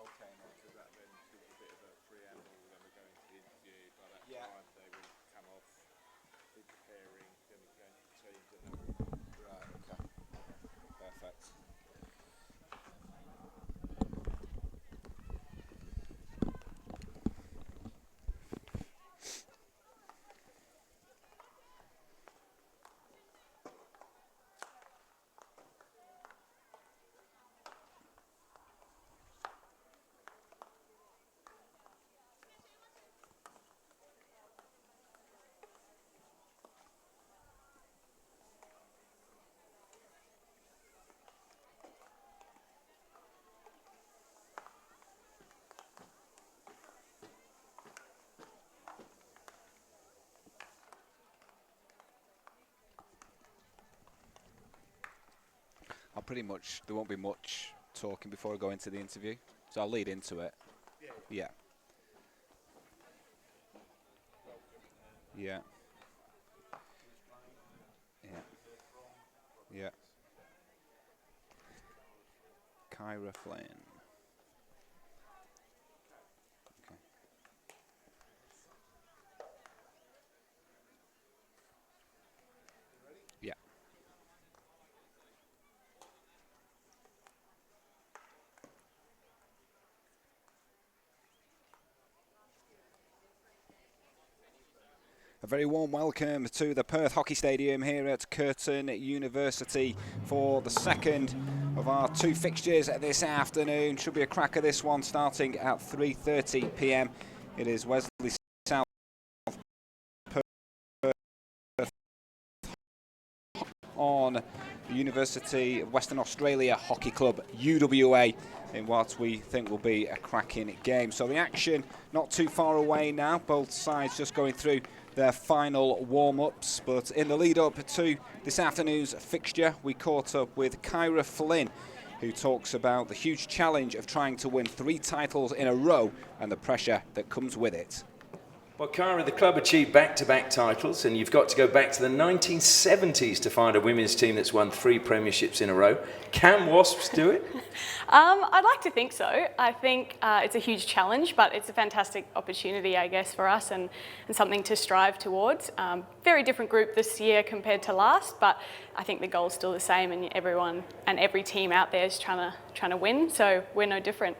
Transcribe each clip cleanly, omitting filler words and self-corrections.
Okay, mate. Because that then gives a bit of a preamble when we go into the interview. By that time, they will come off, be preparing, then we go into the teams, and then we'll... Right, okay. Perfect. I'll pretty much, there won't be much talking before I go into the interview, so I'll lead into it. Yeah. Yeah. Yeah. Yeah. Kyra Flynn. Okay. Yeah. A very warm welcome to the Perth Hockey Stadium here at Curtin University for the second of our two fixtures this afternoon. Should be a cracker, this one, starting at 3:30 p.m. It is Wesley South Perth on the University of Western Australia Hockey Club, UWA, in what we think will be a cracking game. So the action not too far away now, both sides just going through their final warm-ups, but in the lead-up to this afternoon's fixture, we caught up with Kyra Flynn, who talks about the huge challenge of trying to win 3 titles in a row and the pressure that comes with it. Well, Kyra, the club achieved back-to-back titles, and you've got to go back to the 1970s to find a women's team that's won 3 premierships in a row. Can Wasps do it? I'd like to think so. I think it's a huge challenge, but it's a fantastic opportunity, I guess, for us and something to strive towards. Very different group this year compared to last, but I think the goal's still the same, and everyone and every team out there is trying to win, so we're no different.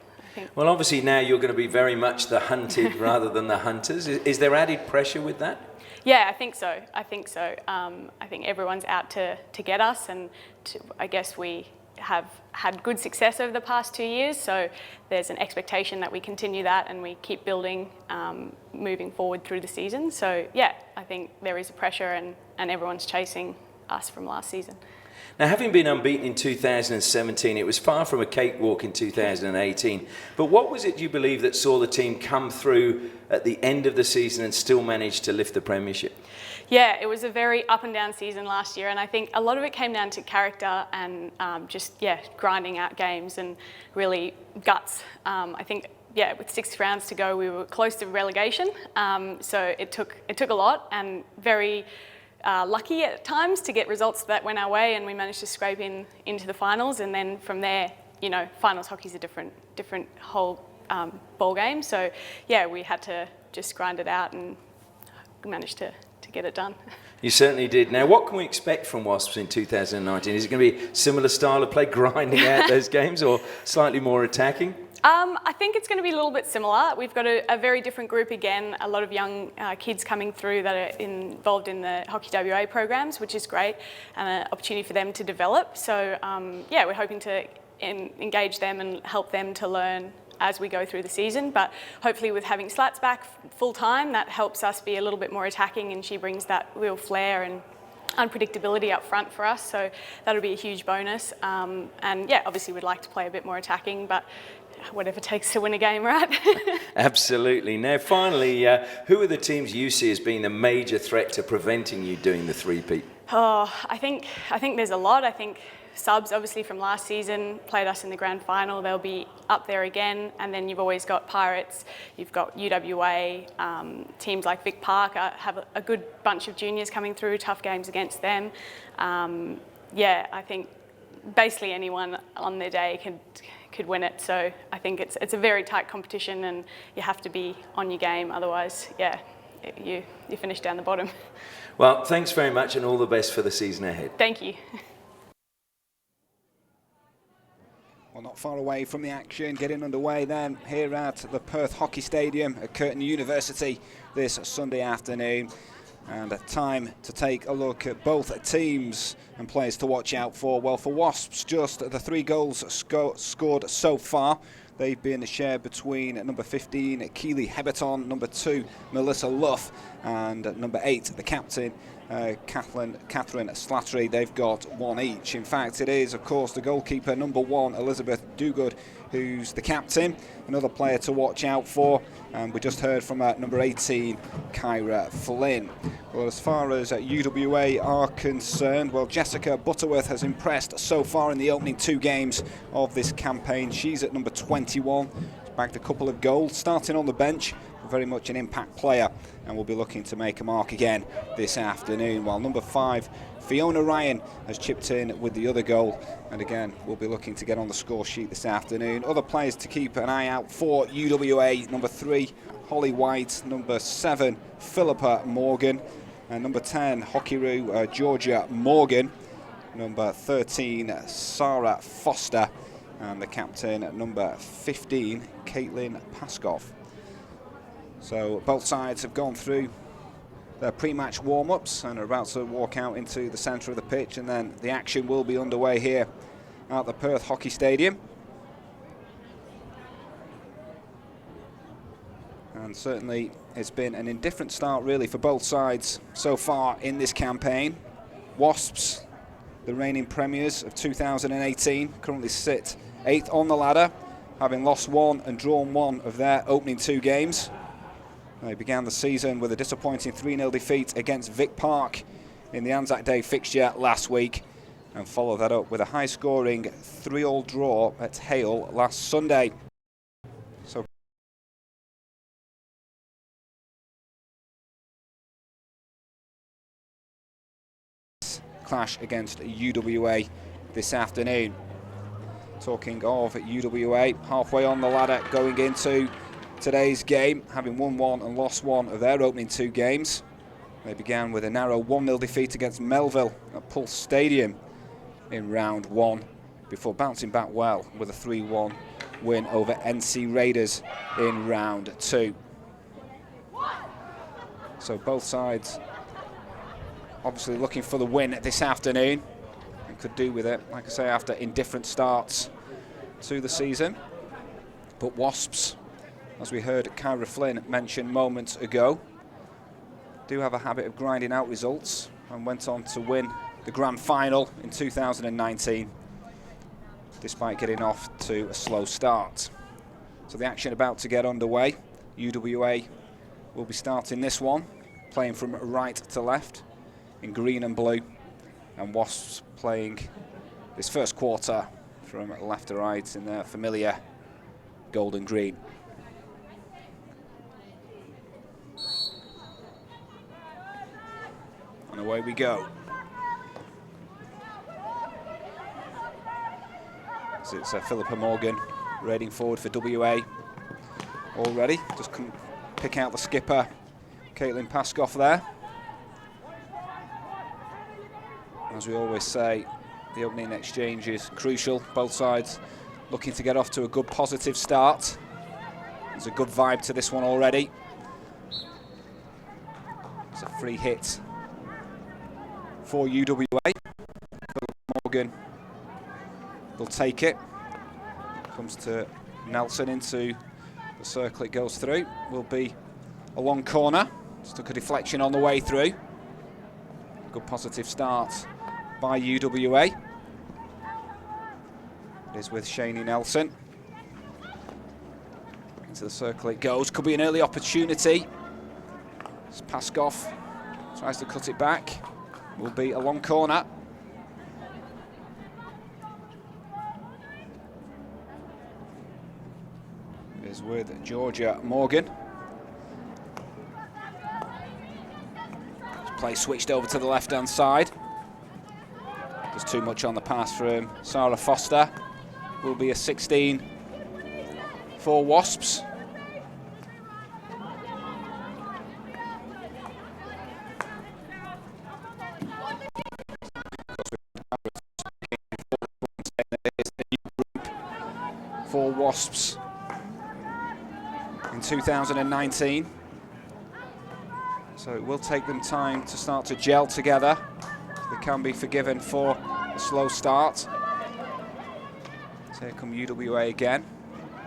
Well, obviously now you're going to be very much the hunted rather than the hunters. Is there added pressure with that? Yeah, I think so. I think everyone's out to get us, and I guess we have had good success over the past 2 years, so there's an expectation that we continue that and we keep building moving forward through the season. So yeah, I think there is a pressure, and everyone's chasing us from last season. Now, having been unbeaten in 2017, it was far from a cakewalk in 2018. But what was it, you believe, that saw the team come through at the end of the season and still manage to lift the premiership? Yeah, it was a very up and down season last year, and I think a lot of it came down to character and grinding out games and really guts. I think, yeah, with 6 rounds to go, we were close to relegation. So it took a lot, and very lucky at times to get results that went our way, and we managed to scrape into the finals. And then from there, you know, finals hockey's a different whole ball game. So yeah, we had to just grind it out and managed to get it done. You certainly did. Now, what can we expect from Wasps in 2019? Is it going to be a similar style of play, grinding out those games, or slightly more attacking? I think it's going to be a little bit similar. We've got a very different group again, a lot of young kids coming through that are involved in the Hockey WA programs, which is great, and an opportunity for them to develop. So yeah, we're hoping to engage them and help them to learn as we go through the season, but hopefully with having Slats back full time, that helps us be a little bit more attacking, and she brings that real flair and unpredictability up front for us, so that'll be a huge bonus. And yeah, obviously we'd like to play a bit more attacking, but whatever it takes to win a game, right? Absolutely. Now, finally, who are the teams you see as being the major threat to preventing you doing the three-peat? Oh, I think there's a lot. I think Subs, obviously from last season, played us in the grand final. They'll be up there again. And then you've always got Pirates, you've got UWA, teams like Vic Park have a good bunch of juniors coming through, tough games against them. Yeah, I think basically anyone on their day could win it. So I think it's a very tight competition, and you have to be on your game. Otherwise, yeah, you finish down the bottom. Well, thanks very much, and all the best for the season ahead. Thank you. Well, not far away from the action, getting underway then here at the Perth Hockey Stadium at Curtin University this Sunday afternoon. And a time to take a look at both teams and players to watch out for. Well, for Wasps, just the 3 goals scored so far. They've been shared between number 15, Keely Heberton, number 2, Melissa Luff, and number 8, the captain, Catherine Slattery. They've got 1 each. In fact, it is, of course, the goalkeeper, number 1, Elizabeth Dogood, who's the captain. Another player to watch out for. And we just heard from number 18, Kyra Flynn. Well, as far as UWA are concerned, well, Jessica Butterworth has impressed so far in the opening 2 games of this campaign. She's at number 21. She's bagged a couple of goals, starting on the bench. Very much an impact player, and will be looking to make a mark again this afternoon. While number 5, Fiona Ryan, has chipped in with the other goal, and again we'll be looking to get on the score sheet this afternoon. Other players to keep an eye out for UWA: number 3, Holly White; number 7, Philippa Morgan; and number 10, Hockeyroos Georgia Morgan; number 13, Sarah Foster; and the captain at number 15, Caitlin Paskov. So both sides have gone through their pre-match warm-ups and are about to walk out into the centre of the pitch, and then the action will be underway here at the Perth Hockey Stadium. And certainly it's been an indifferent start really for both sides so far in this campaign. Wasps, the reigning premiers of 2018, currently sit 8th on the ladder, having lost 1 and drawn 1 of their opening 2 games. They began the season with a disappointing 3-0 defeat against Vic Park in the Anzac Day fixture last week, and followed that up with a high-scoring 3-3 draw at Hale last Sunday. So clash against UWA this afternoon. Talking of UWA, halfway on the ladder going into today's game, having won 1 and lost 1 of their opening 2 games. They began with a narrow 1-0 defeat against Melville at Pulse Stadium in round 1, before bouncing back well with a 3-1 win over NC Raiders in round 2. So both sides obviously looking for the win this afternoon, and could do with it, like I say, after indifferent starts to the season. But Wasps, as we heard Kyra Flynn mention moments ago, do have a habit of grinding out results, and went on to win the grand final in 2019, despite getting off to a slow start. So the action about to get underway. UWA will be starting this one, playing from right to left in green and blue, and Wasps playing this first quarter from left to right in their familiar gold and green. And away we go. So it's Philippa Morgan raiding forward for WA already. Just can pick out the skipper, Caitlin Paskov there. As we always say, the opening exchange is crucial. Both sides looking to get off to a good positive start. There's a good vibe to this one already. It's a free hit for UWA. Philip Morgan will take it. Comes to Nelson into the circle it goes through. Will be a long corner. Just took a deflection on the way through. Good positive start by UWA. It is with Shani Nelson. Into the circle it goes. Could be an early opportunity. It's Paskov tries to cut it back. Will be a long corner. It is with Georgia Morgan. Play switched over to the left-hand side. There's too much on the pass from Sarah Foster. will be a 16 for Wasps. For Wasps in 2019. So it will take them time to start to gel together. They can be forgiven for a slow start. So here come UWA again.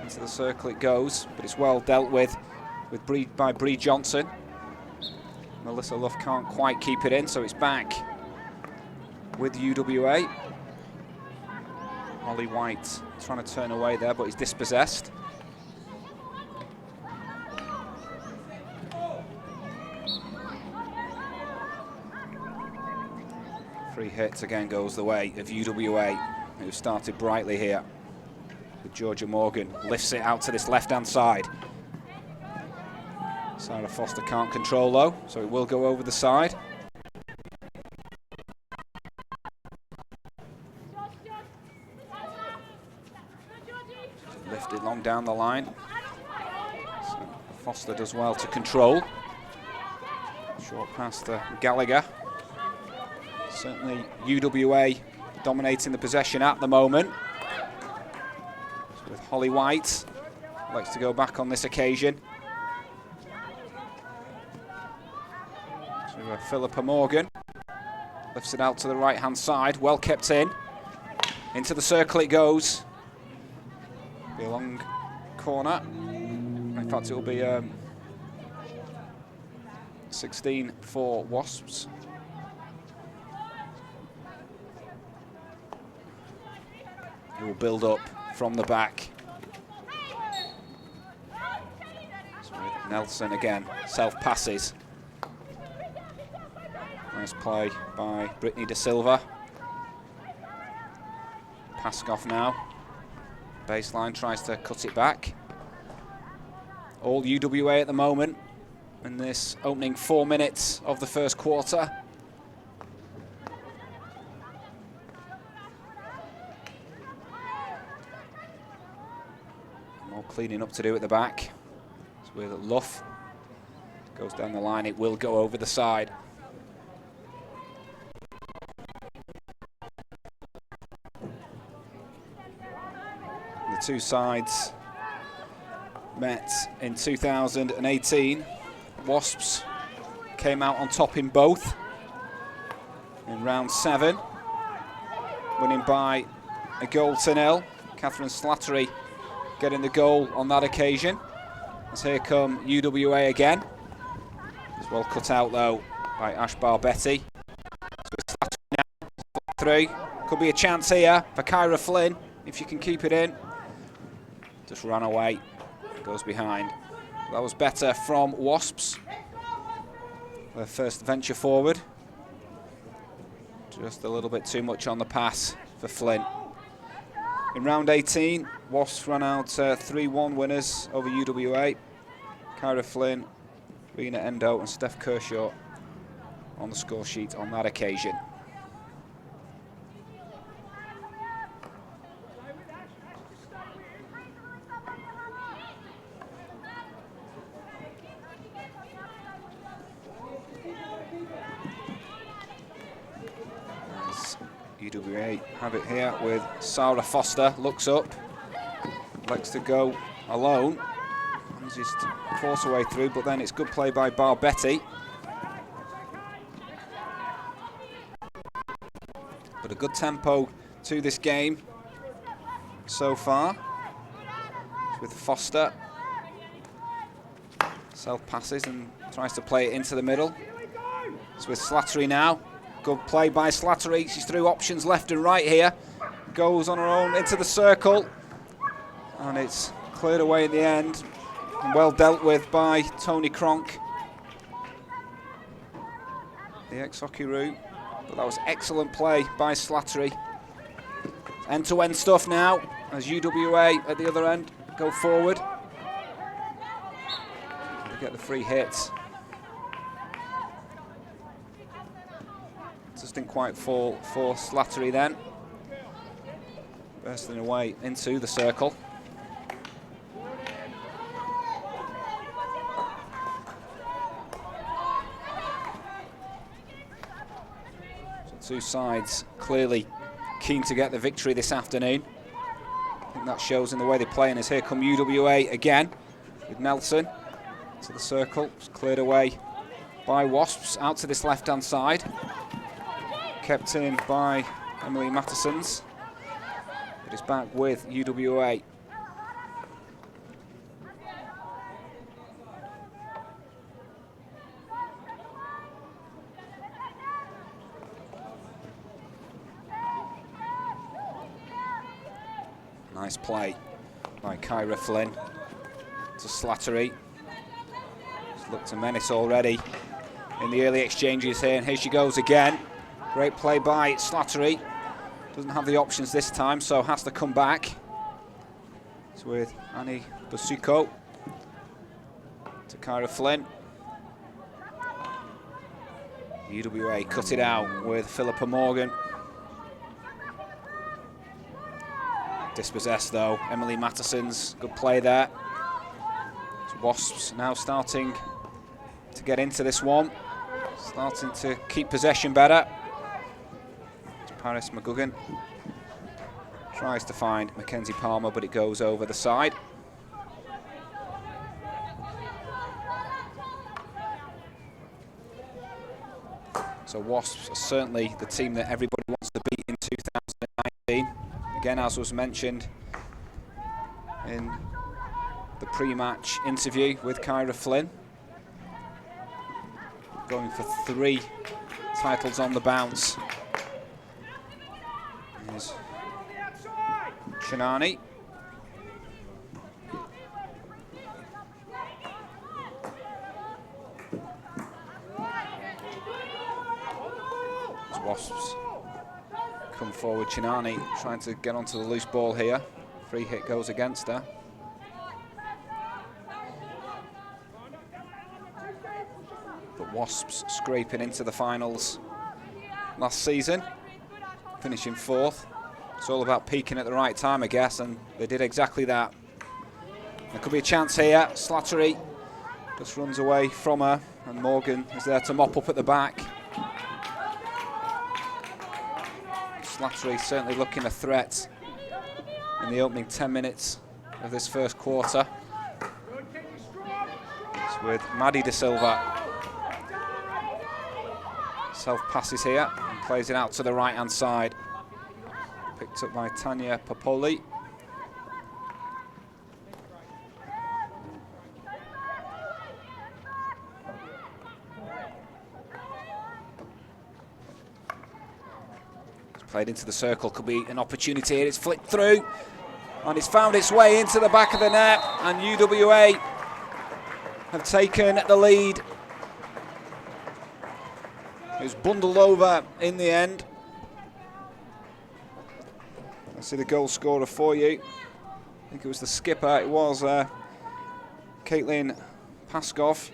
Into the circle it goes, but it's well dealt with by Bree Johnson. Melissa Luff can't quite keep it in, so it's back with UWA. Holly White trying to turn away there, but he's dispossessed. Free hits again goes the way of UWA, who started brightly here. With Georgia Morgan, lifts it out to this left-hand side. Sarah Foster can't control though, so it will go over the side. Lift it long down the line. So Foster does well to control. Short pass to Gallagher. Certainly UWA dominating the possession at the moment. So with Holly White, likes to go back on this occasion. To Philippa Morgan, lifts it out to the right-hand side, well kept in. Into the circle it goes. Be a long corner. In fact, it will be 16 for Wasps. It will build up from the back. So with Nelson again, self-passes. Nice play by Brittany De Silva. Paskoff now. Baseline tries to cut it back. All UWA at the moment in this opening 4 minutes of the first quarter. More cleaning up to do at the back. It's with Luff. Goes down the line, it will go over the side. The two sides met in 2018. Wasps came out on top in both in round 7, winning by a goal to 0. Catherine Slattery getting the goal on that occasion. As here come UWA again. It's well cut out though by Ash Barbetti. So Slattery now through. Could be a chance here for Kyra Flynn if she can keep it in. Just ran away, goes behind. That was better from Wasps. Their first venture forward. Just a little bit too much on the pass for Flynn. In round 18, Wasps ran out 3-1 winners over UWA. Kyra Flynn, Rena Endo and Steph Kershaw on the score sheet on that occasion. UWA have it here with Sarah Foster, looks up, likes to go alone, and just force her way through, but then it's good play by Barbetti. But a good tempo to this game so far. It's with Foster, self-passes and tries to play it into the middle. It's with Slattery now. Good play by Slattery. She's through options left and right here. Goes on her own into the circle. And it's cleared away in the end. And well dealt with by Tony Cronk. The ex-hockey route. But that was excellent play by Slattery. End-to-end stuff now as UWA at the other end go forward. They get the free hits. Just didn't quite fall for Slattery then. bursting away into the circle. So two sides clearly keen to get the victory this afternoon. I think that shows in the way they play, and as here come UWA again with Nelson to the circle. It's cleared away by Wasps out to this left-hand side. Kept in by Emily Mattisons. It is back with UWA. Nice play by Kyra Flynn to Slattery. She's looked a menace already in the early exchanges here, and here she goes again. Great play by Slattery. Doesn't have the options this time, so has to come back. It's with Annie Basuko to Kyra Flynn. UWA cut it out with Philippa Morgan. Dispossessed though, Emily Mattisons, good play there. Wasps now starting to get into this one, starting to keep possession better. Paris McGugan tries to find Mackenzie Palmer, but it goes over the side. So Wasps are certainly the team that everybody wants to beat in 2019. Again, as was mentioned in the pre-match interview with Kyra Flynn, going for 3 titles on the bounce. Here's Shinani. As Wasps come forward, Shinani trying to get onto the loose ball here. Free hit goes against her. But Wasps scraping into the finals last season, finishing 4th. It's all about peaking at the right time, I guess, and they did exactly that. There could be a chance here. Slattery just runs away from her, and Morgan is there to mop up at the back. Slattery certainly looking a threat in the opening 10 minutes of this first quarter. It's with Maddie De Silva. Self passes here and plays it out to the right hand side. Picked up by Tanya Popoli. It's played into the circle, could be an opportunity here. It's flicked through and it's found its way into the back of the net, and UWA have taken the lead. It was bundled over in the end. I see the goal scorer for you. I think it was the skipper. It was Caitlin Paskov.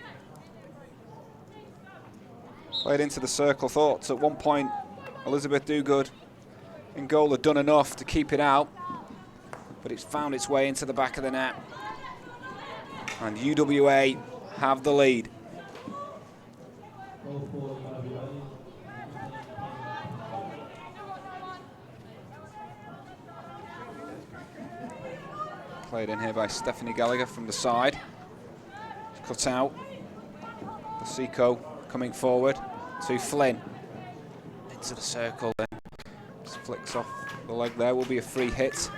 Played into the circle. Thought at one point Elizabeth Dogood in goal had done enough to keep it out, but it's found its way into the back of the net. And UWA have the lead. Played in here by Stephanie Gallagher from the side. Cut out. Basico coming forward to Flynn. Into the circle, then just flicks off the leg there. Will be a free hit.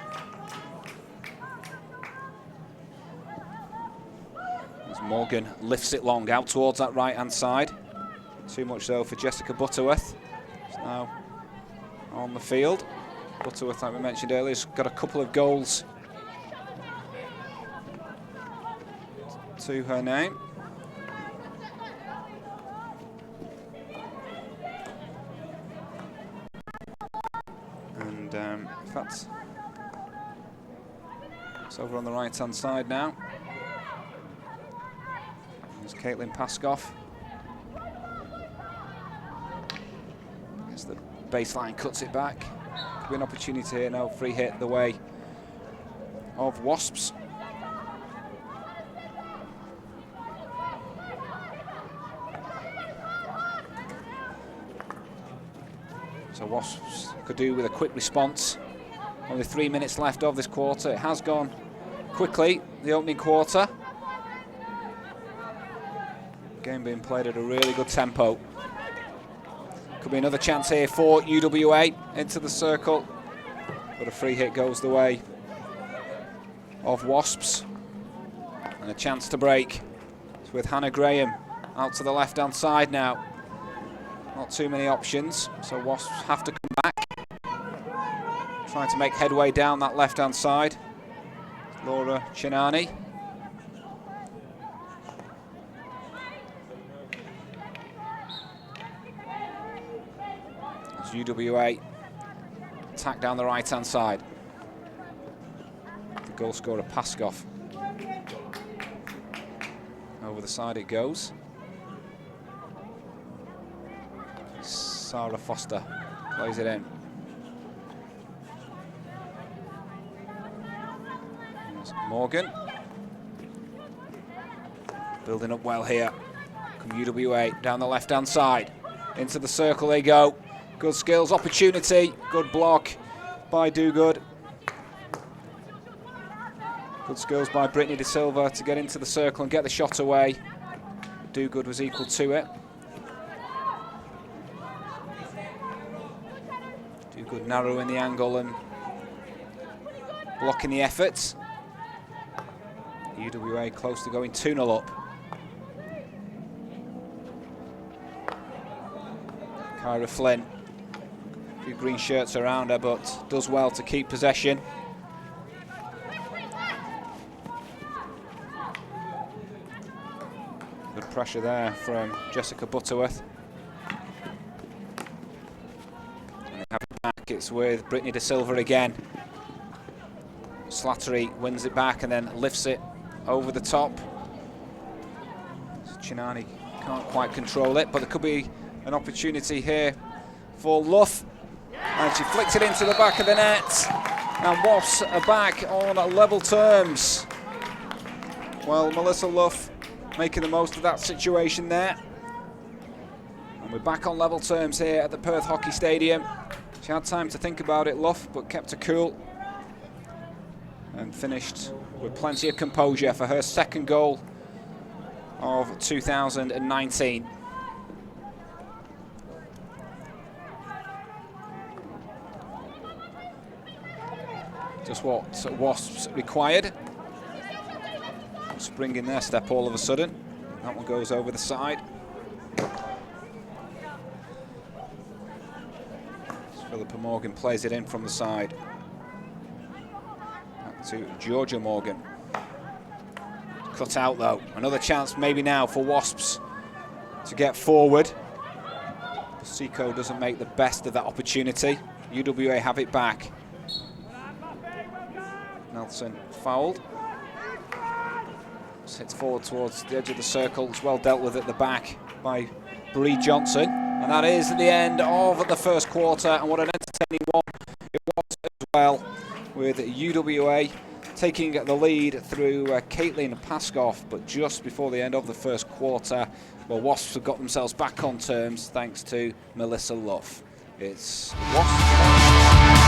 As Morgan lifts it long out towards that right hand side. Too much though for Jessica Butterworth. She's now on the field. Butterworth, like we mentioned earlier, has got a couple of goals to her name. And in fact, it's over on the right hand side now. There's Caitlin Paskov. As the baseline cuts it back. Could be an opportunity here now. Free hit the way of Wasps. So Wasps could do with a quick response. Only 3 minutes left of this quarter. It has gone quickly, the opening quarter. Game being played at a really good tempo. Could be another chance here for UWA into the circle. But a free hit goes the way of Wasps. And a chance to break. It's with Hannah Graham out to the left-hand side now. Not too many options, so Wasps have to come back. Trying to make headway down that left-hand side. Laura Chinani. As UWA attack down the right-hand side. The goal scorer Paskov. Over the side it goes. Sarah Foster plays it in. There's Morgan. Building up well here. Come UWA down the left-hand side. Into the circle they go. Good skills, opportunity. Good block by Dogood. Good skills by Brittany De Silva to get into the circle and get the shot away. Dogood was equal to it. Dogood narrowing the angle and blocking the efforts. UWA close to going 2-0 up. Kyra Flynn. A few green shirts around her, but does well to keep possession. Good pressure there from Jessica Butterworth. And they have it back. It's with Brittany De Silva again. Slattery wins it back and then lifts it over the top. So Chinani can't quite control it, but there could be an opportunity here for Luff. And she flicks it into the back of the net. And Wasps are back on level terms. Well, Melissa Luff making the most of that situation there. And we're back on level terms here at the Perth Hockey Stadium. She had time to think about it, Luff, but kept her cool. And finished with plenty of composure for her second goal of 2019. Just what Wasps required. Spring in their step all of a sudden. That one goes over the side. Philippa Morgan plays it in from the side. Back to Georgia Morgan. Cut out though. Another chance maybe now for Wasps to get forward. Seco doesn't make the best of that opportunity. UWA have it back. Nelson fouled. Hits forward towards the edge of the circle. It's well dealt with at the back by Bree Johnson. And that is the end of the first quarter. And what an entertaining one it was as well, with UWA taking the lead through Caitlin Paskov. But just before the end of the first quarter, well, Wasps have got themselves back on terms thanks to Melissa Luff. It's Wasps.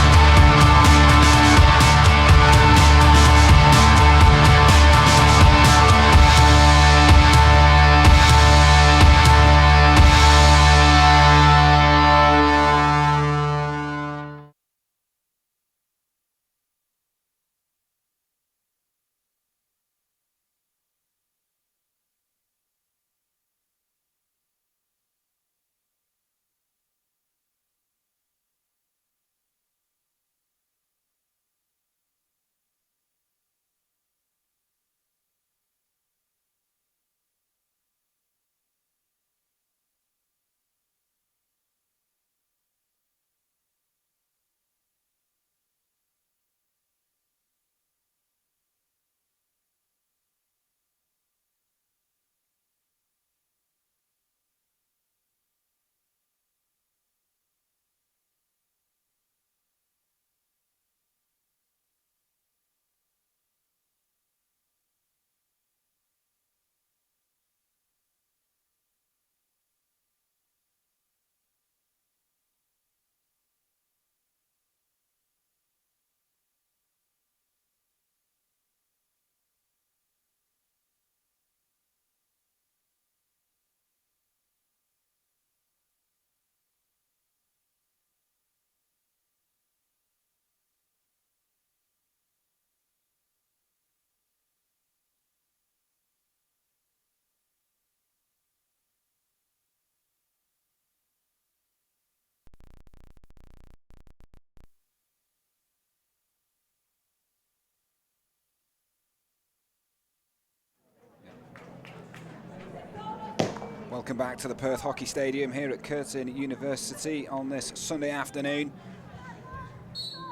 Welcome back to the Perth Hockey Stadium here at Curtin University on this Sunday afternoon.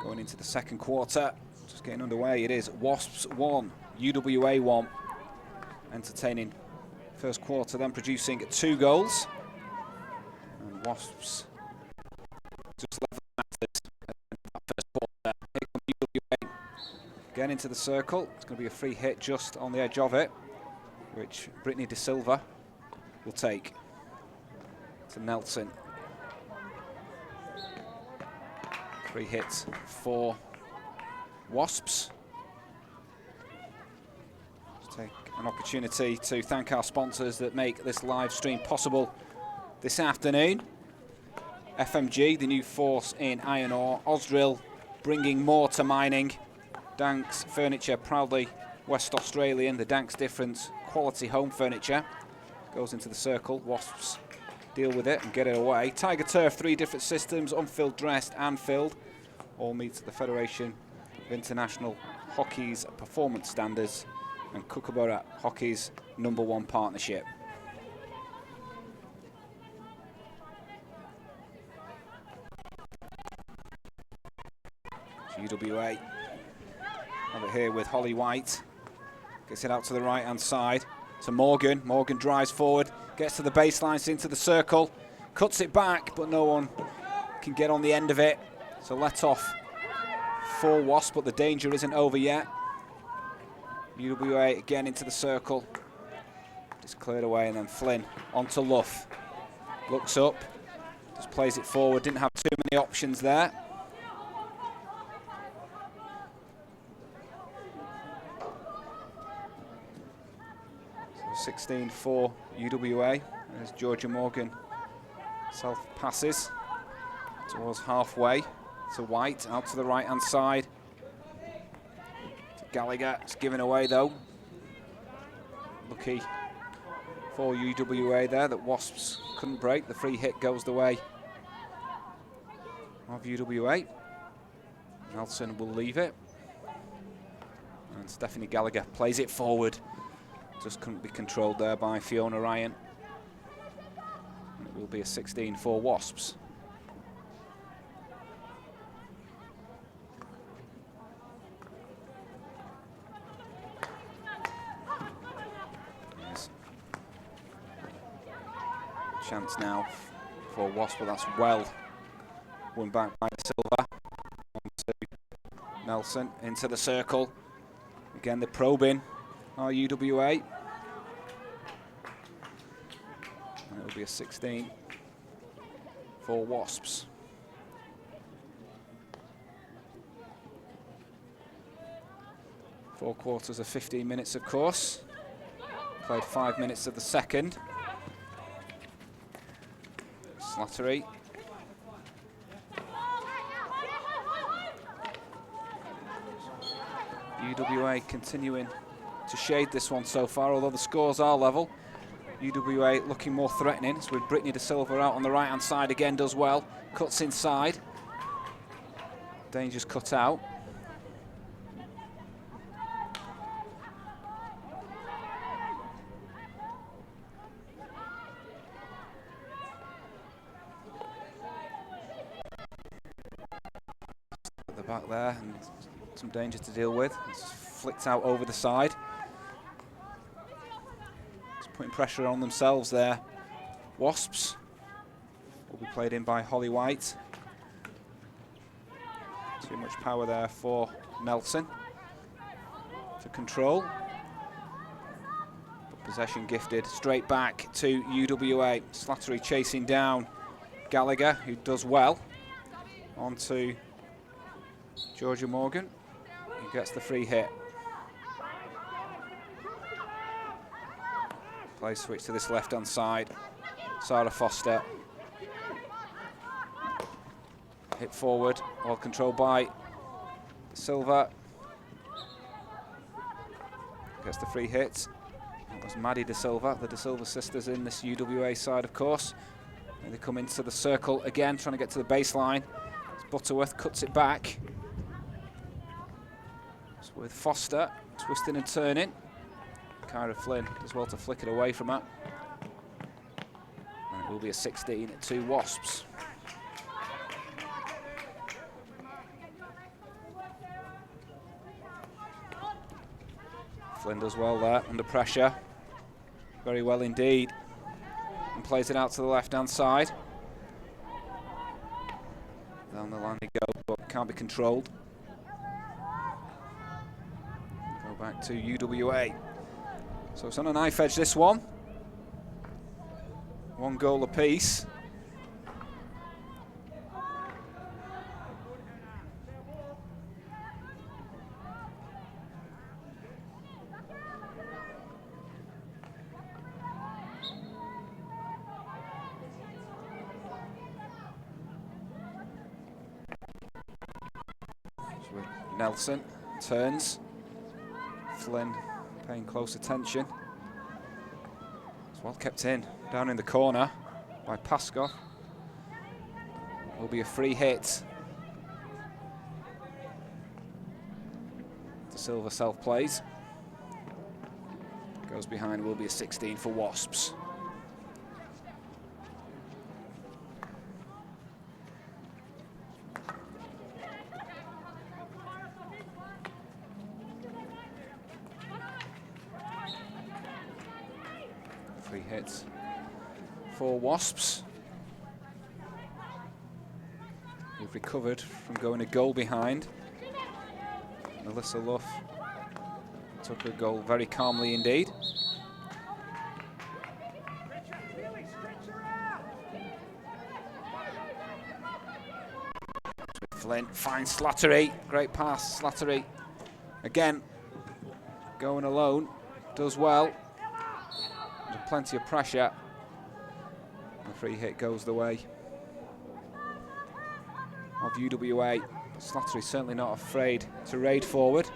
Going into the second quarter, just getting underway. It is Wasps 1, UWA 1. Entertaining first quarter, then producing 2 goals. And Wasps just level matters at that first quarter. Here comes UWA again into the circle. It's going to be a free hit just on the edge of it, which Brittany De Silva will take to Nelson. Free hits for Wasps. Let's take an opportunity to thank our sponsors that make this live stream possible this afternoon. FMG, the new force in iron ore. AUSDRILL, bringing more to mining. Danks Furniture, proudly West Australian. The Danks difference, quality home furniture. Goes into the circle, Wasps deal with it and get it away. TigerTurf, 3 different systems, unfilled, dressed and filled. All meets the Federation of International Hockey's performance standards and Kookaburra Hockey's #1 partnership. UWA have it here with Holly White. Gets it out to the right-hand side. To Morgan. Morgan drives forward, gets to the baselines, into the circle, cuts it back, but no one can get on the end of it. So let off for Wasp, but the danger isn't over yet. UWA again into the circle. Just cleared away, and then Flynn onto Luff. Looks up, just plays it forward. Didn't have too many options there. 16 for UWA. There's Georgia Morgan. Self passes towards halfway to White, out to the right hand side. To Gallagher, it's given away though. Lucky for UWA there that Wasps couldn't break. The free hit goes the way of UWA. Nelson will leave it. And Stephanie Gallagher plays it forward. Just couldn't be controlled there by Fiona Ryan. And it will be a 16 for Wasps. Yes. Chance now for Wasps, but that's well won back by Silva. Onto Nelson, into the circle. Again, the probing. UWA. And it will be a 16 for Wasps. Four quarters of 15 minutes, of course. Played 5 minutes of the second. Slattery. UWA continuing to shade this one so far, although the scores are level. UWA looking more threatening. It's with Brittany De Silva out on the right hand side again, does well. Cuts inside. Danger's cut out. At the back there, and some danger to deal with. It's flicked out over the side. Putting pressure on themselves there. Wasps will be played in by Holly White. Too much power there for Nelson to control. But possession gifted straight back to UWA. Slattery chasing down Gallagher, who does well. On to Georgia Morgan, who gets the free hit. Play switch to this left-hand side. Sarah Foster. Hit forward, well controlled by Silva. Gets the free hit. That was Maddie De Silva, the De Silva sisters in this UWA side, of course. And they come into the circle again, trying to get to the baseline. It's Butterworth cuts it back. It's with Foster, twisting and turning. Kyra Flynn does well to flick it away from her. Will be a 16 to Wasps. Flynn does well there, under pressure. Very well indeed. And plays it out to the left-hand side. Down the line they go, but can't be controlled. Go back to UWA. So it's on a knife edge, this one. 1 goal apiece. Nelson turns. Flynn paying close attention. It's well kept in, down in the corner by Paskov. Will be a free hit. De Silva self-plays. Goes behind, will be a 16 for Wasps. Hits for Wasps. We've recovered from going a goal behind. Melissa Luff took her goal very calmly indeed. Flint finds Slattery. Great pass, Slattery. Again, going alone, does well. Plenty of pressure. The free hit goes the way of UWA. Slattery's certainly not afraid to raid forward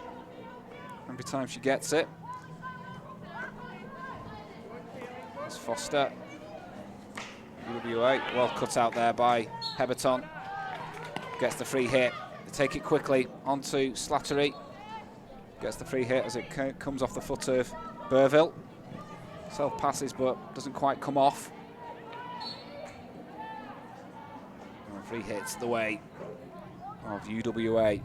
every time she gets it. It's Foster. UWA, well cut out there by Heberton. Gets the free hit. They take it quickly onto Slattery. Gets the free hit as it comes off the foot of Burville. Self passes, but doesn't quite come off. And free hits the way of UWA.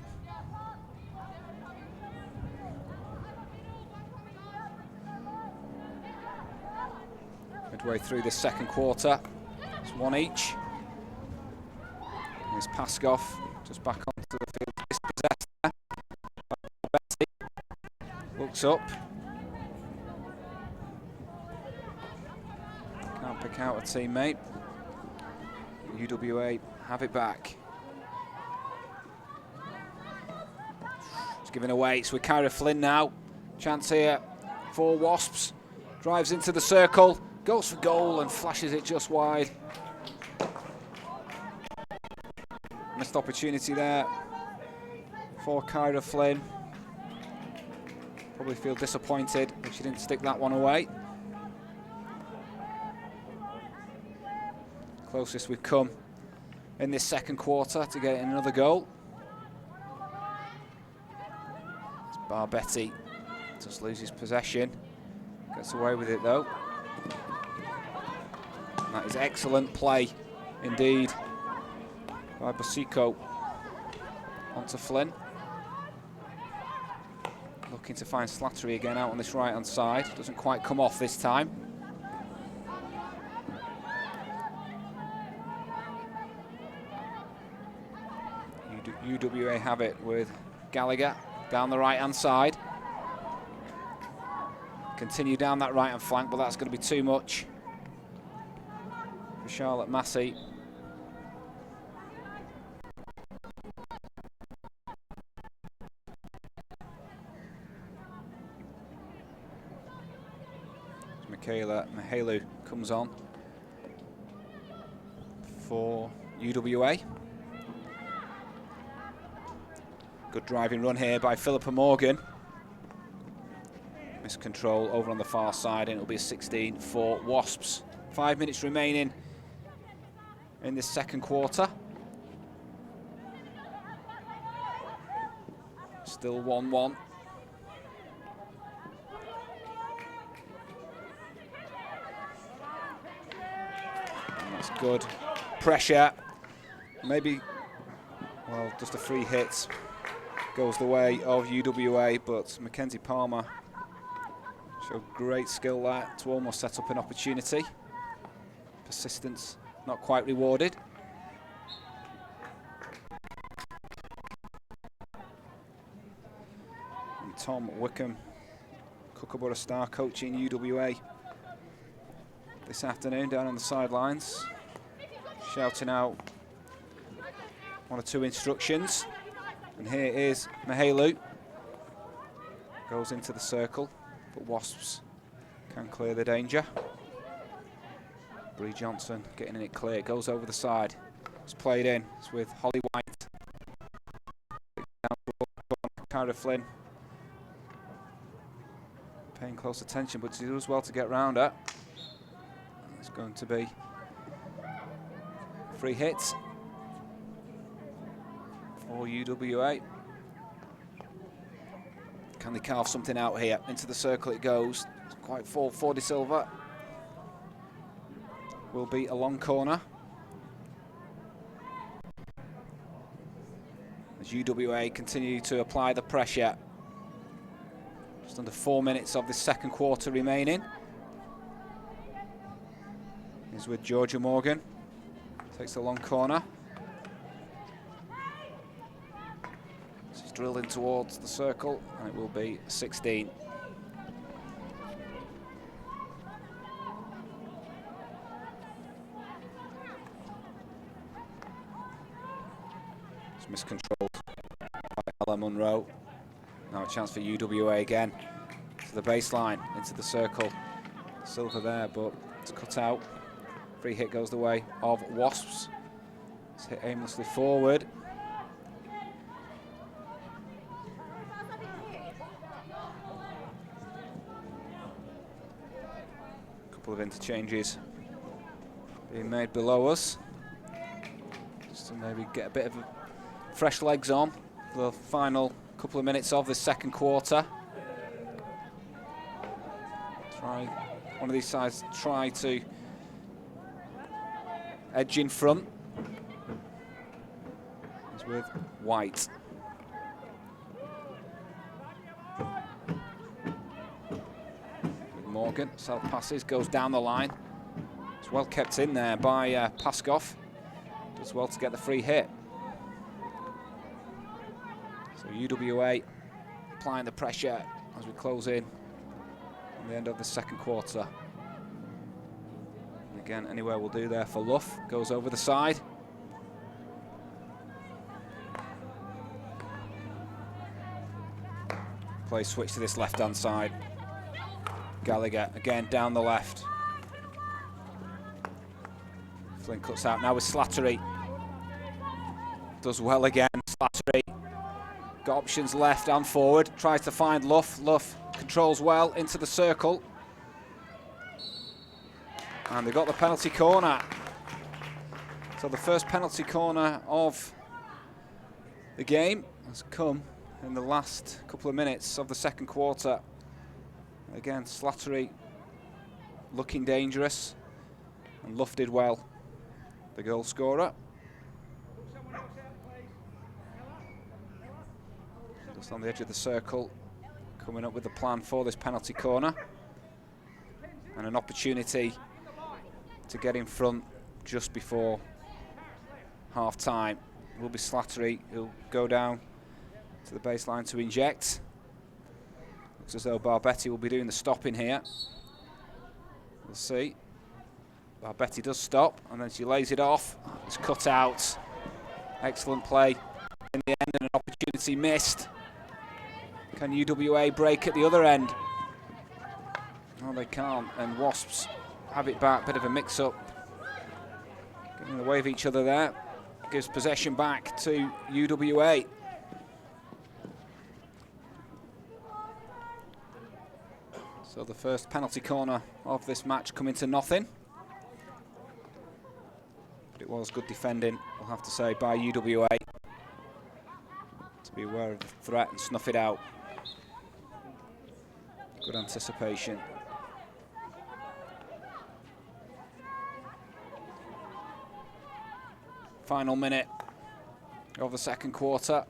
Midway through this second quarter, it's 1 each. Here's Paskov just back onto the field, dispossessed there by Betty. Looks up. Can't pick out a teammate. UWA have it back. It's given away. It's with Kyra Flynn now. Chance here for Wasps. Drives into the circle. Goes for goal and flashes it just wide. Missed opportunity there for Kyra Flynn. Probably feel disappointed if she didn't stick that one away. Closest we've come in this second quarter to getting another goal. It's Barbetti just loses possession. Gets away with it though. And that is excellent play indeed by Basico onto Flynn. Looking to find Slattery again out on this right hand side. Doesn't quite come off this time. UWA have it with Gallagher down the right-hand side. Continue down that right-hand flank, but that's going to be too much for Charlotte Massey. Michaela Mihalu comes on for UWA. Good driving run here by Philippa Morgan. Miscontrol over on the far side, and it'll be a 16 for Wasps. 5 minutes remaining in this second quarter. Still 1-1. good. Pressure. Maybe, well, just a free hit goes the way of UWA, but Mackenzie Palmer showed great skill there to almost set up an opportunity. Persistence not quite rewarded. And Tom Wickham, Kookaburra star, coaching UWA this afternoon down on the sidelines, shouting out one or two instructions. And here is Mahelu. Goes into the circle, but Wasps can clear the danger. Bree Johnson getting it clear, goes over the side. It's played in, it's with Holly White. Down to Cara Flynn. Paying close attention, but she does well to get round her. It's going to be free hits for UWA. Can they carve something out here? Into the circle it goes. It's quite full for De Silva. Will be a long corner. As UWA continue to apply the pressure. Just under 4 minutes of the second quarter remaining. Is with Georgia Morgan. Takes the long corner. She's drilled in towards the circle, and it will be 16. It's miscontrolled by Ella Munro. Now a chance for UWA again. To the baseline, into the circle. Silver there, but it's cut out. Free hit goes the way of Wasps. It's hit aimlessly forward. Couple of interchanges being made below us. Just to maybe get a bit of fresh legs on the final couple of minutes of the second quarter. One of these sides try to edge in front. It's with White. With Morgan, self passes, goes down the line. It's well kept in there by Paskov. Does well to get the free hit. So UWA applying the pressure as we close in on the end of the second quarter. Again, anywhere will do there for Luff. Goes over the side. Play switch to this left-hand side. Gallagher again down the left. Flynn cuts out now with Slattery. Does well again, Slattery. Got options left and forward. Tries to find Luff. Luff controls well into the circle. And they got the penalty corner. So the first penalty corner of the game has come in the last couple of minutes of the second quarter. Again, Slattery looking dangerous, and Luff did well, the goal scorer. Just on the edge of the circle, coming up with a plan for this penalty corner. And an opportunity to get in front just before half-time. Will be Slattery who'll go down to the baseline to inject. Looks as though Barbetti will be doing the stopping here. We'll see. Barbetti does stop, and then she lays it off. It's cut out. Excellent play in the end, and an opportunity missed. Can UWA break at the other end? No, they can't, and Wasps have it back. Bit of a mix-up. Getting in the way of each other there. Gives possession back to UWA. So the first penalty corner of this match coming to nothing. But it was good defending, I'll have to say, by UWA. To be aware of the threat and snuff it out. Good anticipation. Final minute of the second quarter.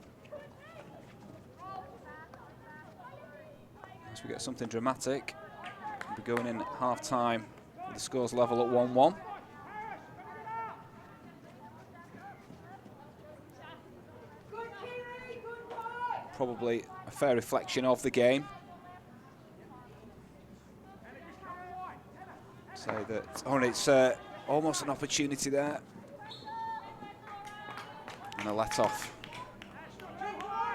As we get something dramatic, we'll be going in at half-time with the scores level at 1-1. Probably a fair reflection of the game. Say that, oh, and it's almost an opportunity there. And a let-off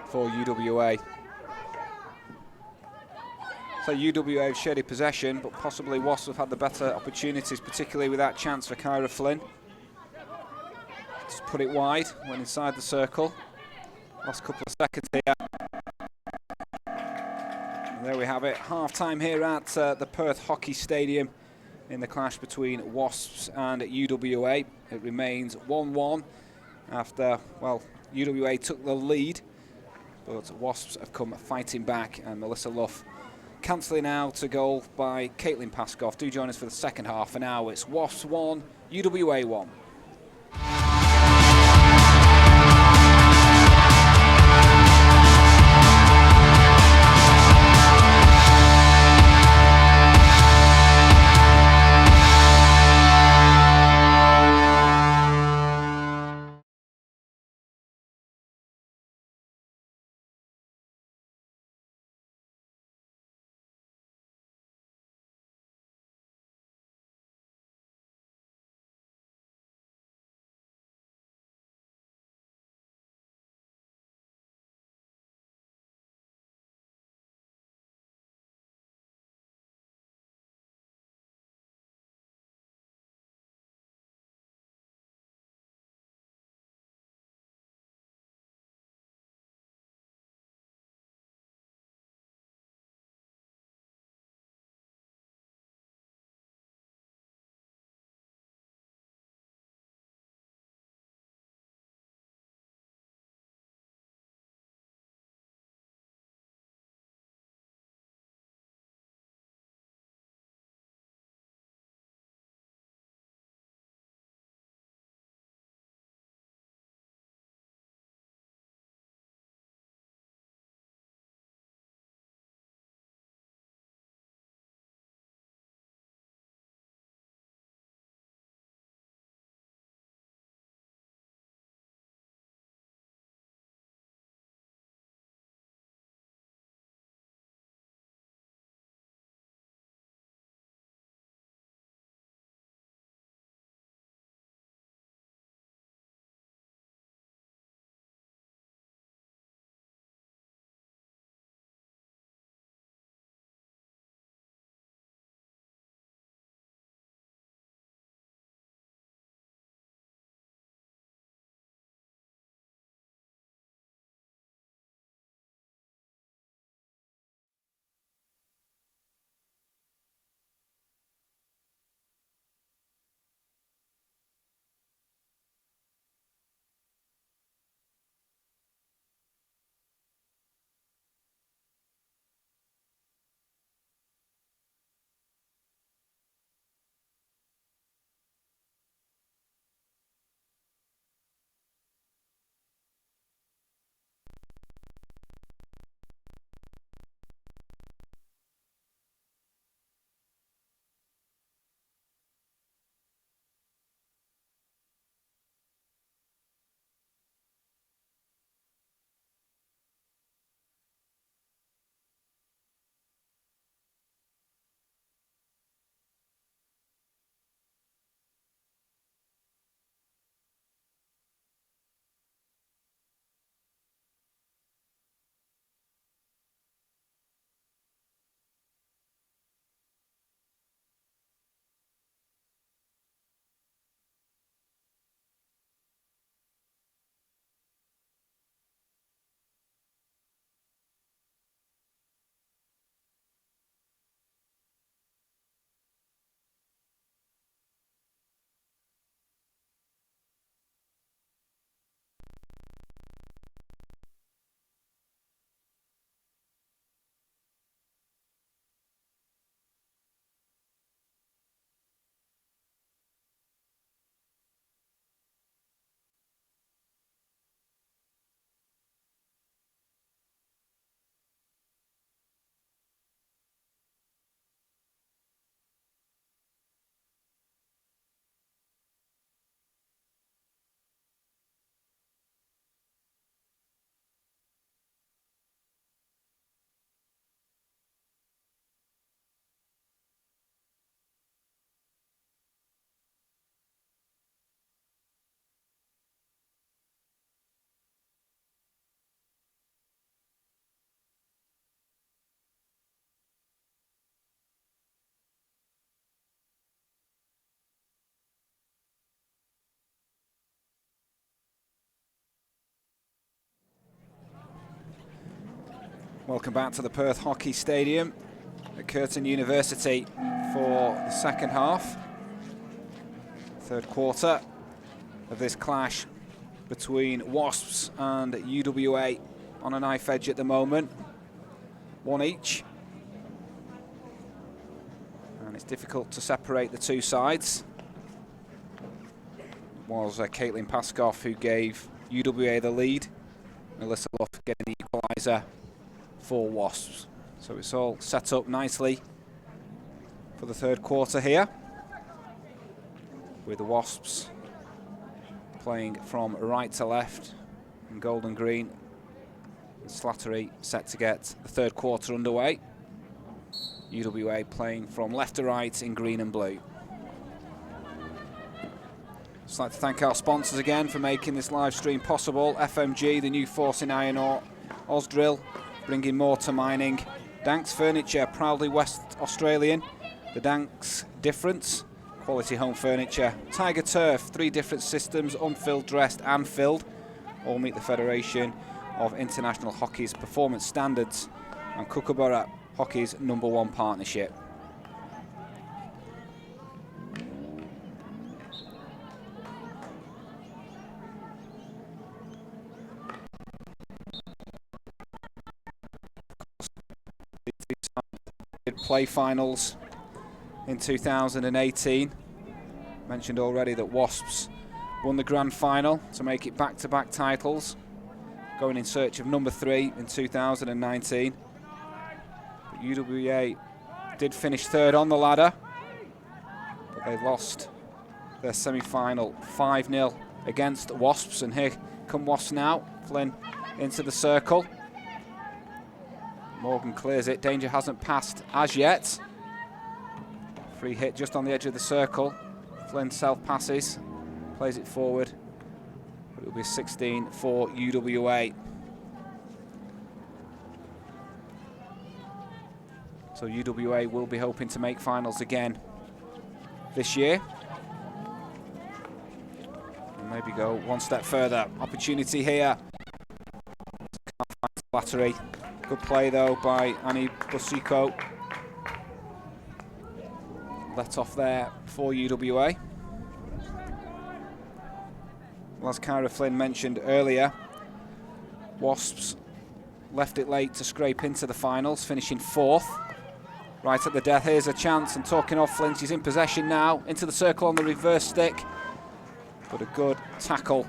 for UWA. So UWA have shared possession, but possibly Wasps have had the better opportunities, particularly with that chance for Kyra Flynn. Just put it wide, went inside the circle. Last couple of seconds here. And there we have it, half-time here at the Perth Hockey Stadium in the clash between Wasps and UWA. It remains 1-1 after, well, UWA took the lead, but Wasps have come fighting back, and Melissa Luff cancelling out a goal by Caitlin Paskoff. Do join us for the second half. For now, it's Wasps 1, UWA 1. Welcome back to the Perth Hockey Stadium at Curtin University for the second half. Third quarter of this clash between Wasps and UWA on a knife edge at the moment. One each. And it's difficult to separate the two sides. It was Caitlin Paskoff who gave UWA the lead. Melissa Luff getting the equaliser for Wasps. So it's all set up nicely for the third quarter here, with the Wasps playing from right to left in gold and green. And Slattery set to get the third quarter underway. UWA playing from left to right in green and blue. Just like to thank our sponsors again for making this live stream possible. FMG, the new force in iron ore. AUSDRILL, bringing more to mining. Danks Furniture, proudly West Australian. The Danks difference. Quality home furniture. TigerTurf, 3 different systems, unfilled, dressed and filled. All meet the Federation of International Hockey's performance standards. And Kookaburra, hockey's #1 partnership. Play finals in 2018. Mentioned already that Wasps won the grand final to make it back-to-back titles, going in search of number 3 in 2019. But UWA did finish third on the ladder, but they lost their semi-final 5-0 against Wasps. And here come Wasps now. Flynn into the circle. Morgan clears it. Danger hasn't passed as yet. Free hit just on the edge of the circle. Flynn self-passes, plays it forward. But it'll be 16 for UWA. So UWA will be hoping to make finals again this year. And maybe go one step further. Opportunity here. Battery. Good play though by Annie Busico. Let off there for UWA. Well, as Kyra Flynn mentioned earlier, Wasps left it late to scrape into the finals, finishing 4th. Right at the death, here's a chance, and talking off Flynn, she's in possession now, into the circle on the reverse stick. But a good tackle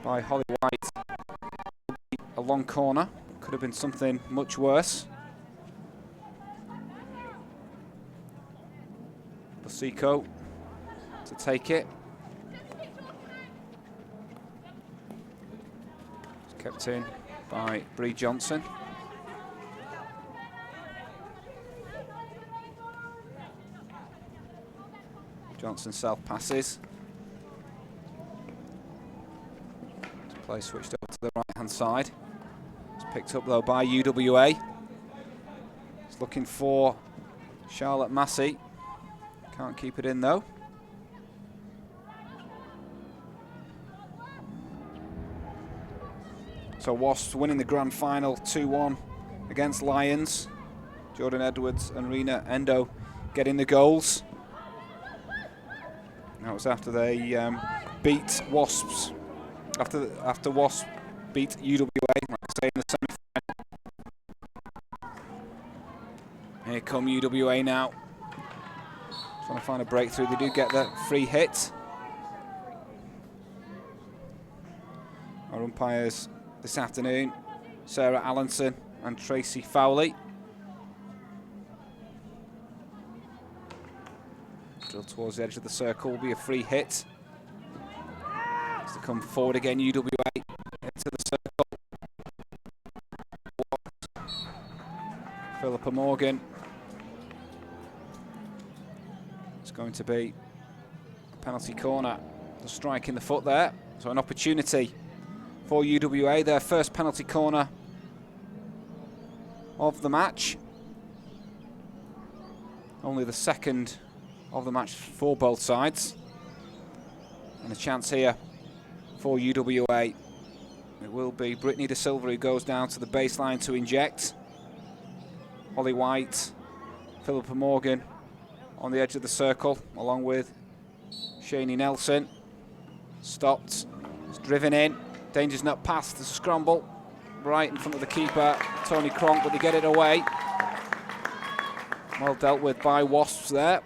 by Holly White. A long corner. Could have been something much worse. Busico to take it. It's kept in by Bree Johnson. Johnson self-passes. Play switched over to the right-hand side. Picked up though by UWA. He's looking for Charlotte Massey. Can't keep it in though. So Wasps winning the grand final 2-1 against Lions. Jordan Edwards and Rena Endo getting the goals. That was after they beat Wasps. After Wasps beat UWA, like I say, in the semi-final. Here come UWA now. Trying to find a breakthrough. They do get the free hit. Our umpires this afternoon, Sarah Allenson and Tracy Fowley. Drill towards the edge of the circle will be a free hit. As they come forward again, UWA into the circle. Philippa Morgan. It's going to be a penalty corner. The strike in the foot there. So an opportunity for UWA, their first penalty corner of the match. Only the second of the match for both sides. And a chance here for UWA. It will be Brittany De Silva who goes down to the baseline to inject. Holly White, Philippa Morgan on the edge of the circle, along with Shani Nelson. Stopped, it's driven in, danger's not past, there's a scramble right in front of the keeper, Tony Cronk, but they get it away. Well dealt with by Wasps there.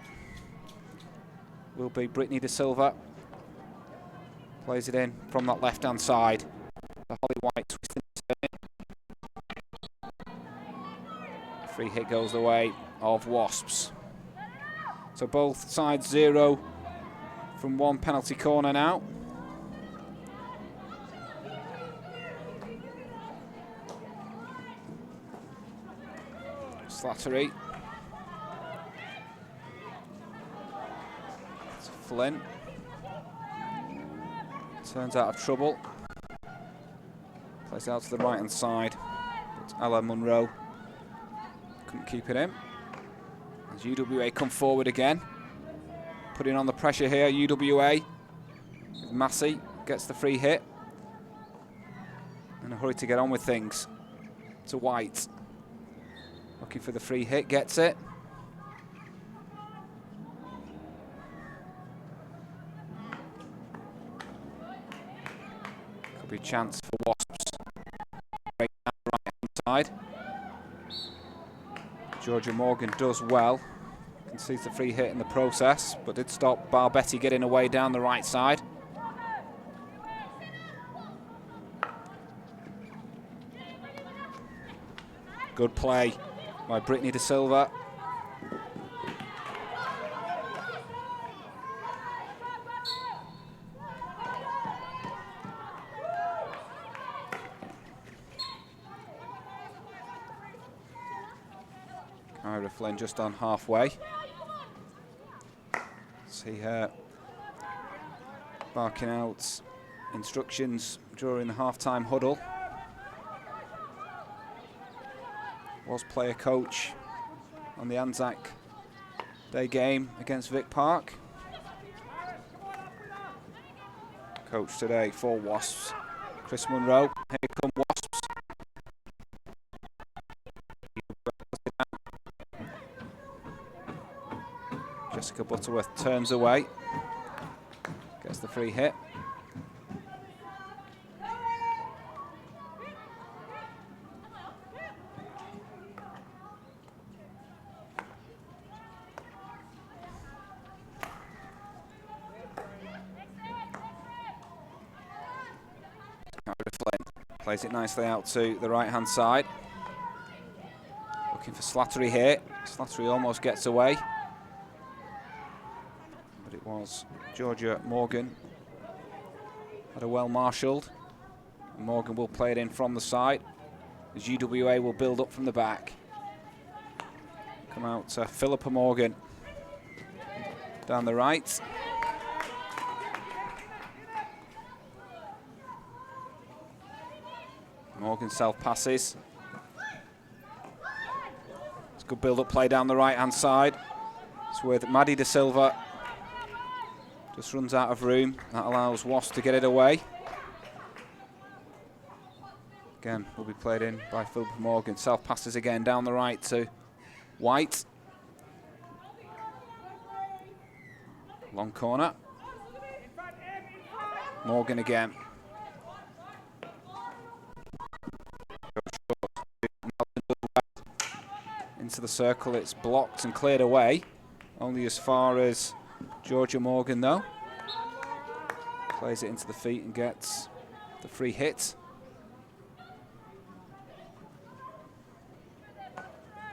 Will be Brittany De Silva. Plays it in from that left-hand side. The Holly White twisting it. Free hit goes the way of Wasps. So both sides 0 from one penalty corner now. Slattery. It's Flynn. Turns out of trouble. Plays out to the right-hand side. But Ella Munro couldn't keep it in. As UWA come forward again. Putting on the pressure here, UWA. Massey gets the free hit. In a hurry to get on with things. To White. Looking for the free hit, gets it. Could be a chance for Wasps. Break down the right-hand side. Georgia Morgan does well. Concedes the free hit in the process, but did stop Barbetti getting away down the right side. Good play by Brittany De Silva. Kyra Flynn just on halfway. See her barking out instructions during the half-time huddle. Was player coach on the Anzac Day game against Vic Park. Coach today for Wasps, Chris Munro. Here come Wasps. Jessica Butterworth turns away, gets the free hit. Plays it nicely out to the right-hand side. Looking for Slattery here. Slattery almost gets away. But it was Georgia Morgan. Had a well marshalled. Morgan will play it in from the side. As UWA will build up from the back. Come out to Philippa Morgan. Down the right. Morgan self-passes. It's a good build-up play down the right-hand side. It's with Maddie De Silva. Just runs out of room. That allows Wasp to get it away. Again, will be played in by Philippa Morgan. Self-passes again down the right to White. Long corner. Morgan again. Into the circle, it's blocked and cleared away. Only as far as Georgia Morgan though. Plays it into the feet and gets the free hit.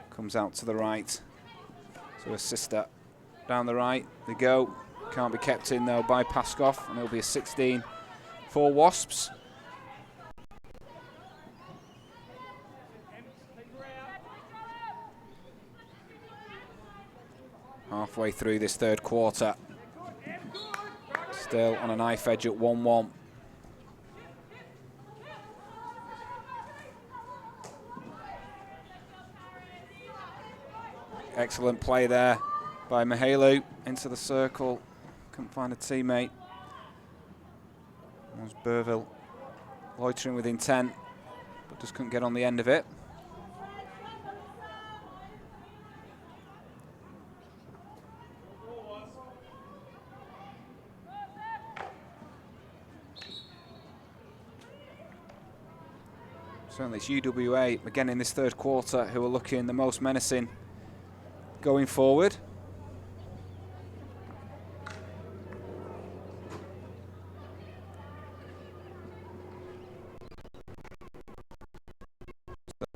Comes out to the right to her sister. Down the right they go. Can't be kept in though by Paskoff, and it'll be a 16 for Wasps. Halfway through this third quarter. Still on a knife edge at 1-1. Excellent play there by Mihalu into the circle. Couldn't find a teammate. Was Burville loitering with intent, but just couldn't get on the end of it. Certainly it's UWA, again in this third quarter, who are looking the most menacing going forward.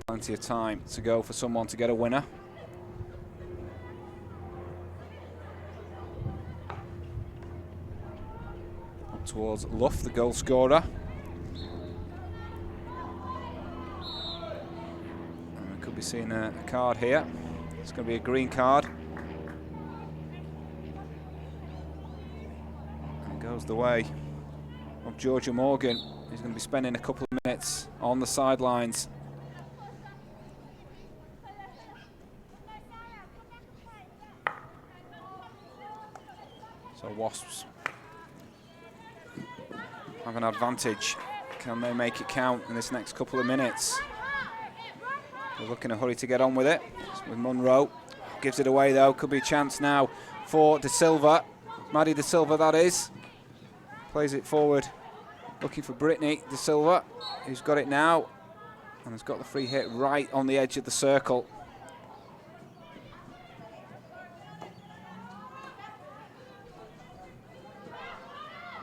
Plenty of time to go for someone to get a winner. Up towards Luff, the goal scorer. Could be seeing a card here. It's going to be a green card. And it goes the way of Georgia Morgan. He's going to be spending a couple of minutes on the sidelines. So Wasps have an advantage. Can they make it count in this next couple of minutes? They're looking in a hurry to get on with it. It's with Munro. Gives it away though. Could be a chance now for De Silva. Maddie De Silva, that is. Plays it forward. Looking for Brittany De Silva, who's got it now. And has got the free hit right on the edge of the circle.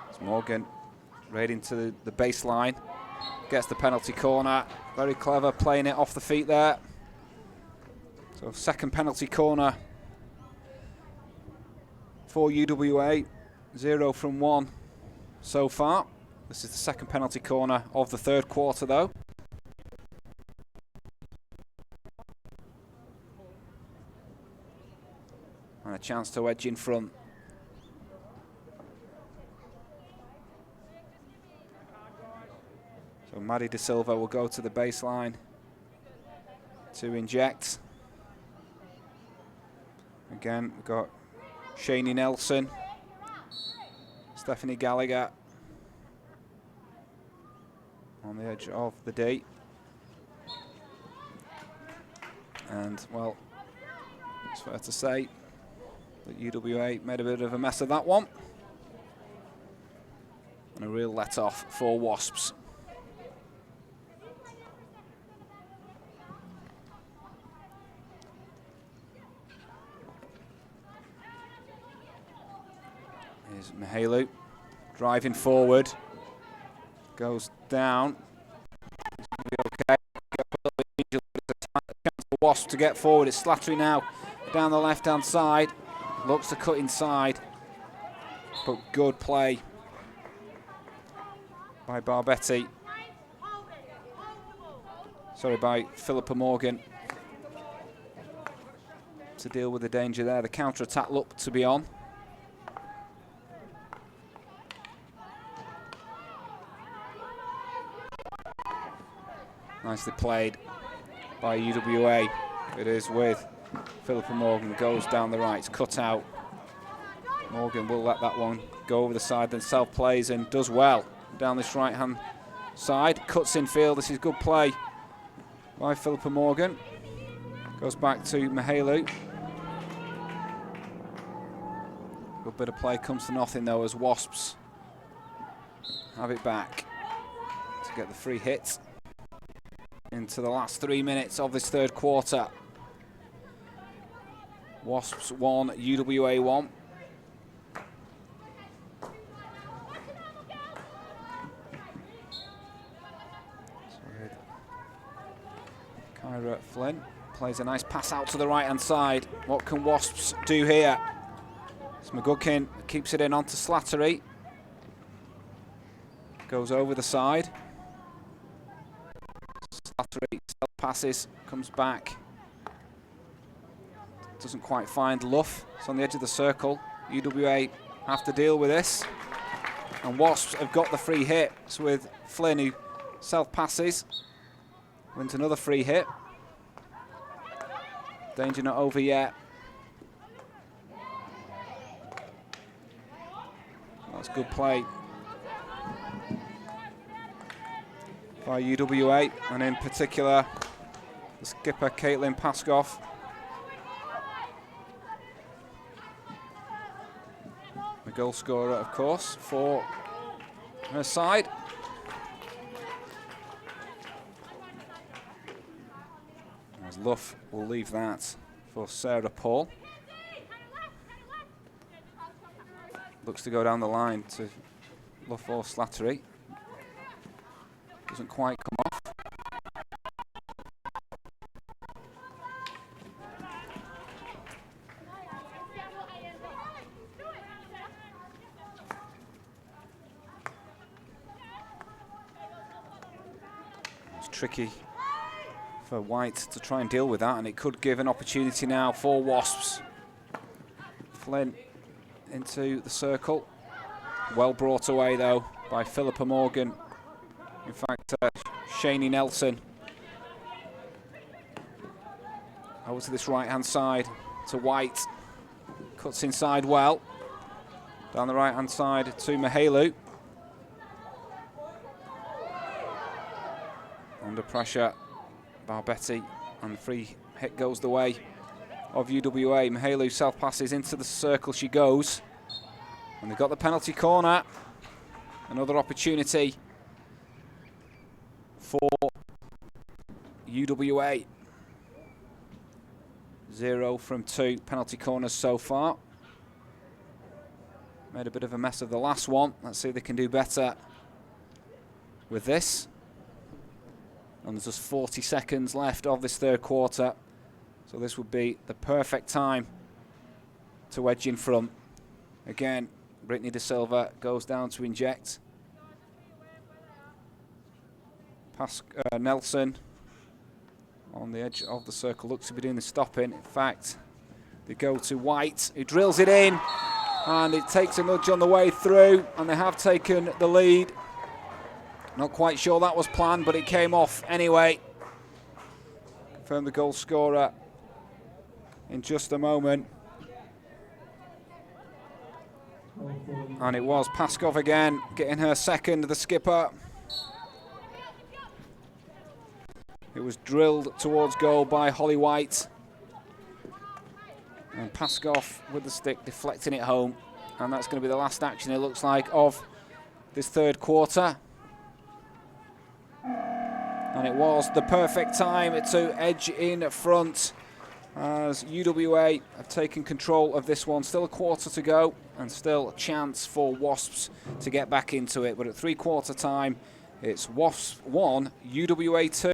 It's Morgan raiding to the baseline. Gets the penalty corner. Very clever playing it off the feet there. So second penalty corner for UWA. 0 from 1 so far. This is the second penalty corner of the third quarter though. And a chance to edge in front. So Maddie De Silva will go to the baseline to inject. Again, we've got Shani Nelson, Stephanie Gallagher on the edge of the D. And, well, it's fair to say that UWA made a bit of a mess of that one. And a real let-off for Wasps. Here's Mihalu driving forward, goes down. It's going to be okay. A chance for Wasp to get forward. It's Slattery now down the left-hand side. Looks to cut inside, but good play by Barbetti. Sorry, by Philippa Morgan to deal with the danger there. The counter-attack looked to be on. Nicely played by UWA. It is with Philippa Morgan, goes down the right, it's cut out. Morgan will let that one go over the side, then self-plays and does well down this right-hand side. Cuts in field, this is good play by Philippa Morgan. Goes back to Mihalu. Good bit of play, comes to nothing though as Wasps have it back to get the free hit into the last 3 minutes of this third quarter. Wasps 1, UWA 1. Kyra Flynn plays a nice pass out to the right-hand side. What can Wasps do here? It's McGuckin, keeps it in onto Slattery. Goes over the side. Slattery passes, comes back. Doesn't quite find Luff. It's on the edge of the circle. UWA have to deal with this. And Wasps have got the free hit. It's with Flynn who self-passes. Wins another free hit. Danger not over yet. That's good play by UWA, and in particular the skipper Caitlin Paskoff. The goal scorer, of course, for her side. As Luff will leave that for Sarah Paul. Looks to go down the line to Luff or Slattery. Doesn't quite come off. It's tricky for White to try and deal with that, and it could give an opportunity now for Wasps. Flynn into the circle. Well brought away though by Philippa Morgan. In fact, Shani Nelson over to this right hand side to White. Cuts inside well. Down the right hand side to Mihalu. Under pressure, Barbetti, and the free hit goes the way of UWA. Mihalu self passes into the circle, she goes. And they've got the penalty corner. Another opportunity for UWA. 0 from 2 penalty corners so far. Made a bit of a mess of the last one. Let's see if they can do better with this. And there's just 40 seconds left of this third quarter. So this would be the perfect time to edge in front. Again, Brittany De Silva goes down to inject. Nelson on the edge of the circle looks to be doing the stopping. In fact, they go to White, who drills it in, and it takes a nudge on the way through, and they have taken the lead. Not quite sure that was planned, but it came off anyway. Confirm the goal scorer in just a moment. And it was Paskov again, getting her second, the skipper. It was drilled towards goal by Holly White. And Paskov with the stick, deflecting it home. And that's going to be the last action, it looks like, of this third quarter. And it was the perfect time to edge in front as UWA have taken control of this one. Still a quarter to go and still a chance for Wasps to get back into it. But at three-quarter time, it's Wasps 1, UWA 2.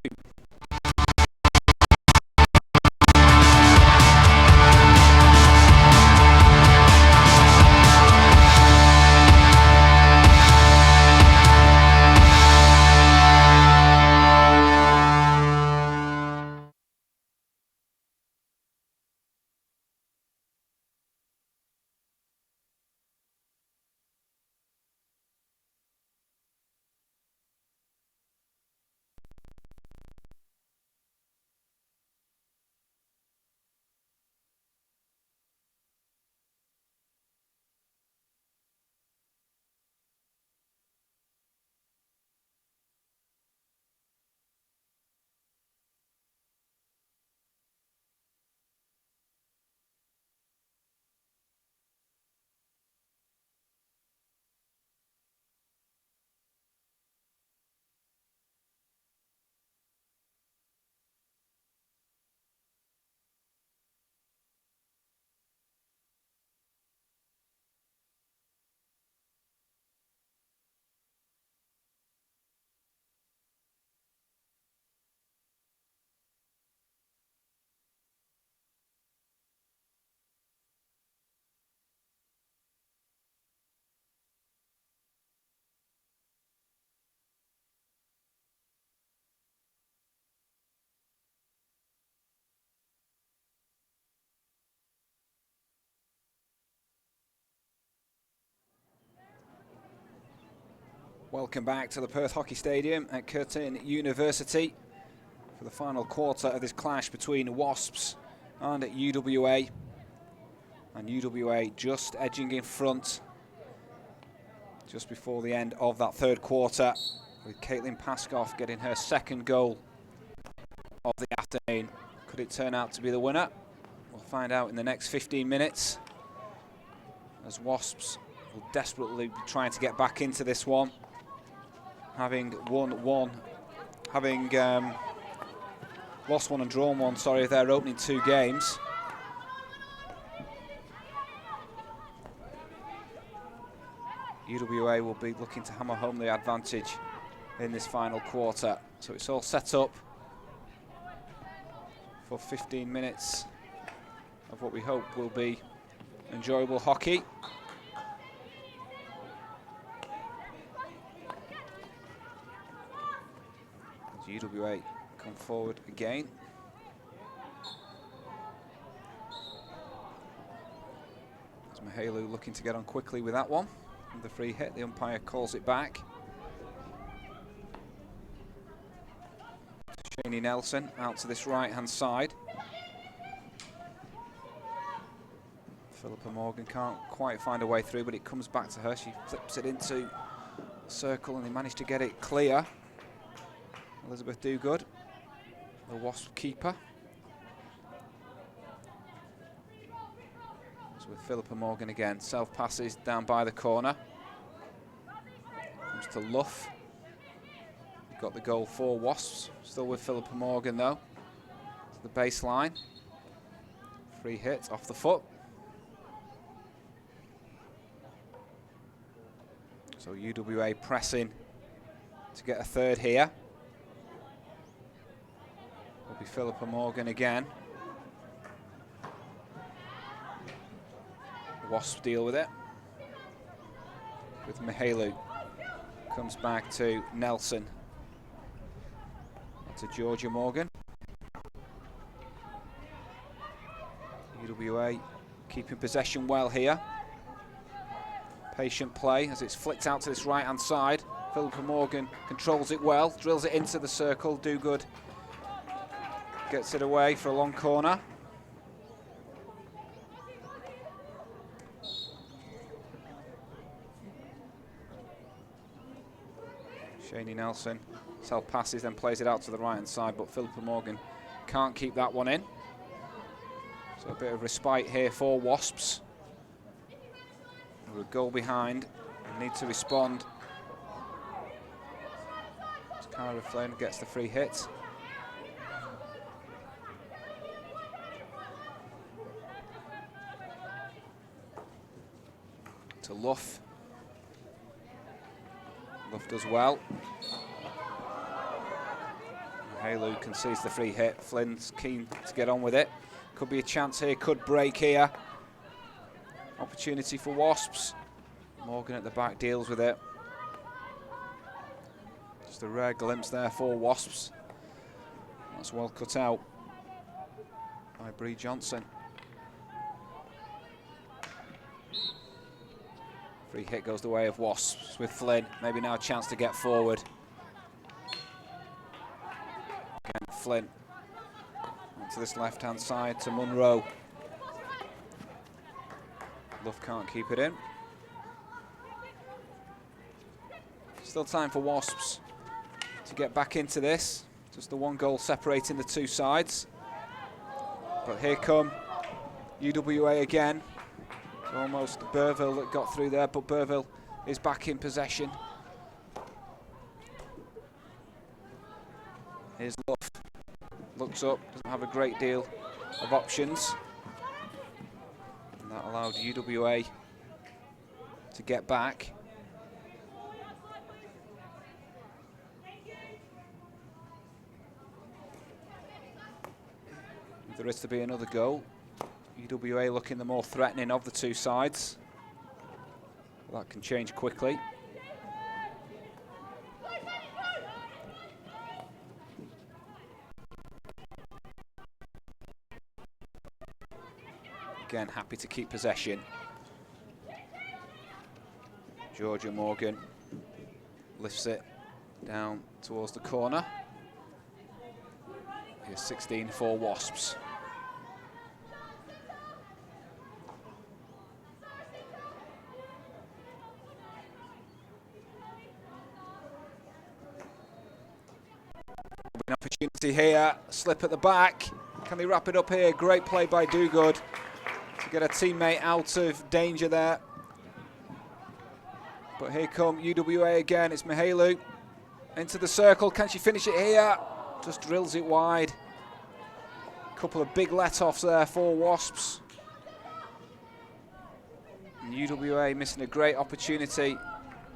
Welcome back to the Perth Hockey Stadium at Curtin University for the final quarter of this clash between Wasps and UWA. And UWA just edging in front just before the end of that third quarter. with Caitlin Paskoff getting her second goal of the afternoon. Could it turn out to be the winner? We'll find out in the next 15 minutes, as Wasps will desperately be trying to get back into this one, having lost one and drawn one, sorry, their opening 2 games. UWA will be looking to hammer home the advantage in this final quarter. So it's all set up for 15 minutes of what we hope will be enjoyable hockey. As UWA come forward again. As Mihalu looking to get on quickly with that one. The free hit, the umpire calls it back. Shani Nelson out to this right-hand side. Philippa Morgan can't quite find a way through, but it comes back to her. She flips it into the circle and they manage to get it clear. Elizabeth Dogood, the Wasp keeper. With Philippa Morgan again, self passes down by the corner. Comes to Luff. Got the goal for Wasps. Still with Philippa Morgan though. To the baseline. Free hit off the foot. So UWA pressing to get a third here. Will be Philippa Morgan again. Wasps deal with it. With Mihalu. Comes back to Nelson. To Georgia Morgan. UWA keeping possession well here. Patient play as it's flicked out to this right-hand side. Philippa Morgan controls it well, drills it into the circle. Dogood gets it away for a long corner. Shani Nelson self passes, then plays it out to the right-hand side, but Philippa Morgan can't keep that one in. So a bit of respite here for Wasps. We're a goal behind, need to respond. Cara Flynn gets the free hit. To Luff. Luff does well. Mihalu concedes the free hit. Flynn's keen to get on with it. Could be a chance here, could break here. Opportunity for Wasps. Morgan at the back deals with it. Just a rare glimpse there for Wasps. That's well cut out by Bree Johnson. Free hit goes the way of Wasps with Flynn. Maybe now a chance to get forward. Again, Flynn onto this left-hand side to Munro. Luff can't keep it in. Still time for Wasps to get back into this. Just the one goal separating the two sides. But here come UWA again. Almost Burville that got through there, but Burville is back in possession. Here's Luff. Looks up, doesn't have a great deal of options. And that allowed UWA to get back. If there is to be another goal, UWA looking the more threatening of the two sides. That can change quickly. Again, happy to keep possession. Georgia Morgan lifts it down towards the corner. Here's 16 for Wasps. An opportunity here, slip at the back. Can they wrap it up here? Great play by Dogood to get a teammate out of danger there. But here come UWA again. It's Mihalu into the circle. Can she finish it here? Just drills it wide. Couple of big let-offs there for Wasps. And UWA missing a great opportunity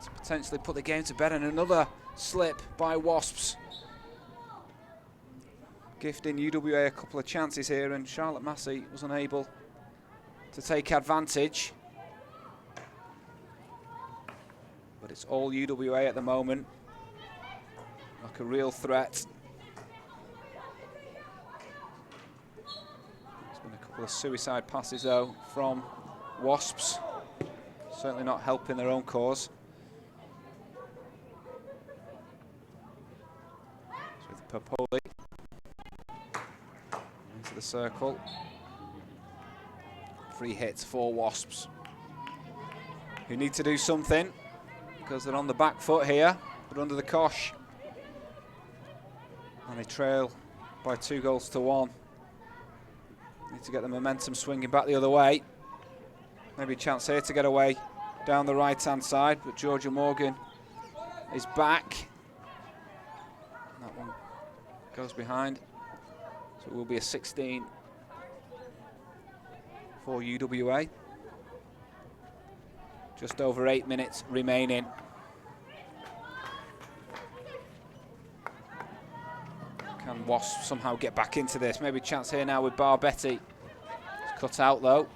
to potentially put the game to bed, and another slip by Wasps. Gifting UWA a couple of chances here, and Charlotte Massey was unable to take advantage. But it's all UWA at the moment. Like a real threat. There's been a couple of suicide passes though from Wasps. Certainly not helping their own cause. With Popoli into the circle. Free hits for Wasps, who need to do something because they're on the back foot here, but under the cosh. And they trail by 2-1. Need to get the momentum swinging back the other way. Maybe a chance here to get away down the right-hand side, but Georgia Morgan is back. That one goes behind. So it will be a 16 for UWA. Just over 8 minutes remaining. Can Wasps somehow get back into this? Maybe a chance here now with Barbetti. It's cut out though.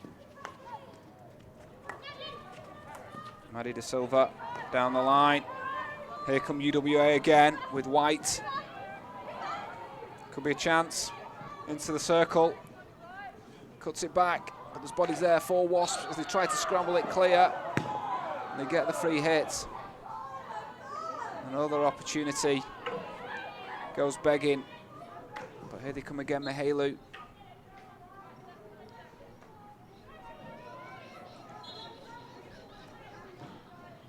Maddie De Silva down the line. Here come UWA again with White. Could be a chance. Into the circle. Cuts it back, but there's bodies there for Wasps as they try to scramble it clear. And they get the free hit. Another opportunity goes begging. But here they come again, Mihalu.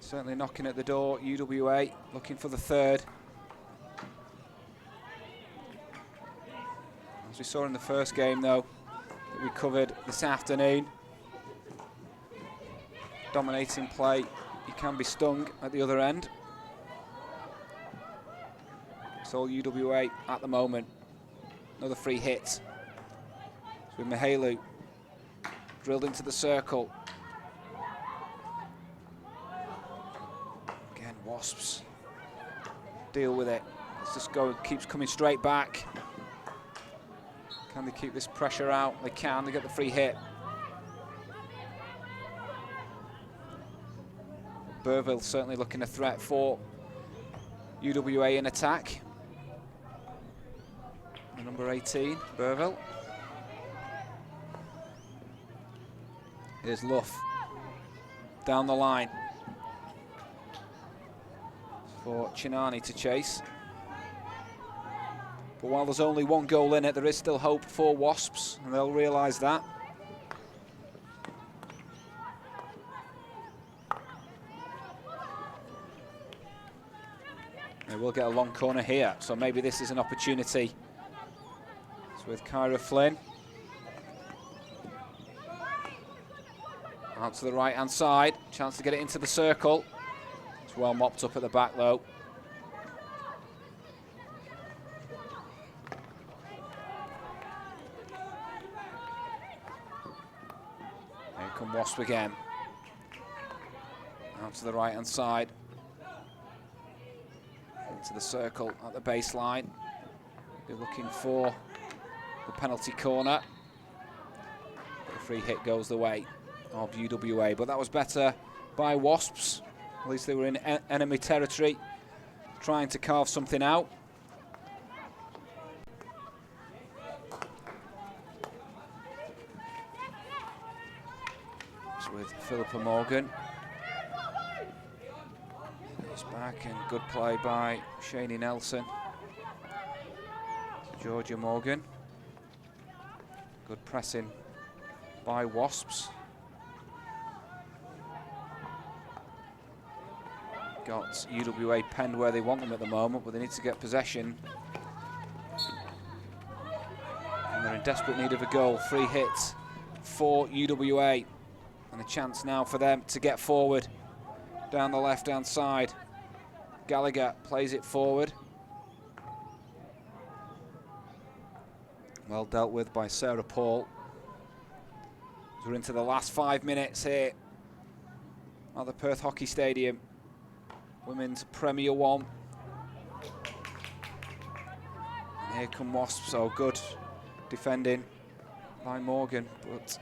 Certainly knocking at the door, UWA looking for the third. As we saw in the first game though, that we covered this afternoon. Dominating play, you can be stung at the other end. It's all UWA at the moment. Another free hit. So with Mihalu drilled into the circle. Again, Wasps deal with it. Let's just go, keeps coming straight back. Can they keep this pressure out? They can, they get the free hit. Burville certainly looking a threat for UWA in attack. The number 18, Burville. Here's Luff down the line for Chinani to chase. But while there's only one goal in it, there is still hope for Wasps, and they'll realise that. They will get a long corner here, so maybe this is an opportunity. It's with Kyra Flynn. Out to the right-hand side, chance to get it into the circle. It's well mopped up at the back though. Here come Wasp again. Out to the right-hand side. Into the circle at the baseline. They're looking for the penalty corner. The free hit goes the way of UWA, but that was better by Wasps. At least they were in enemy territory, trying to carve something out. It's with Philippa Morgan. It's back, and good play by Shani Nelson. Georgia Morgan. Good pressing by Wasps. Got UWA penned where they want them at the moment, but they need to get possession And they're in desperate need of a goal. Free hit for UWA. And a chance now for them to get forward down the left-hand side. Gallagher plays it forward. Well dealt with by Sarah Paul. We're into the last 5 minutes here at the Perth Hockey Stadium. Women's Premier 1. And here come Wasps. So good defending by Morgan, but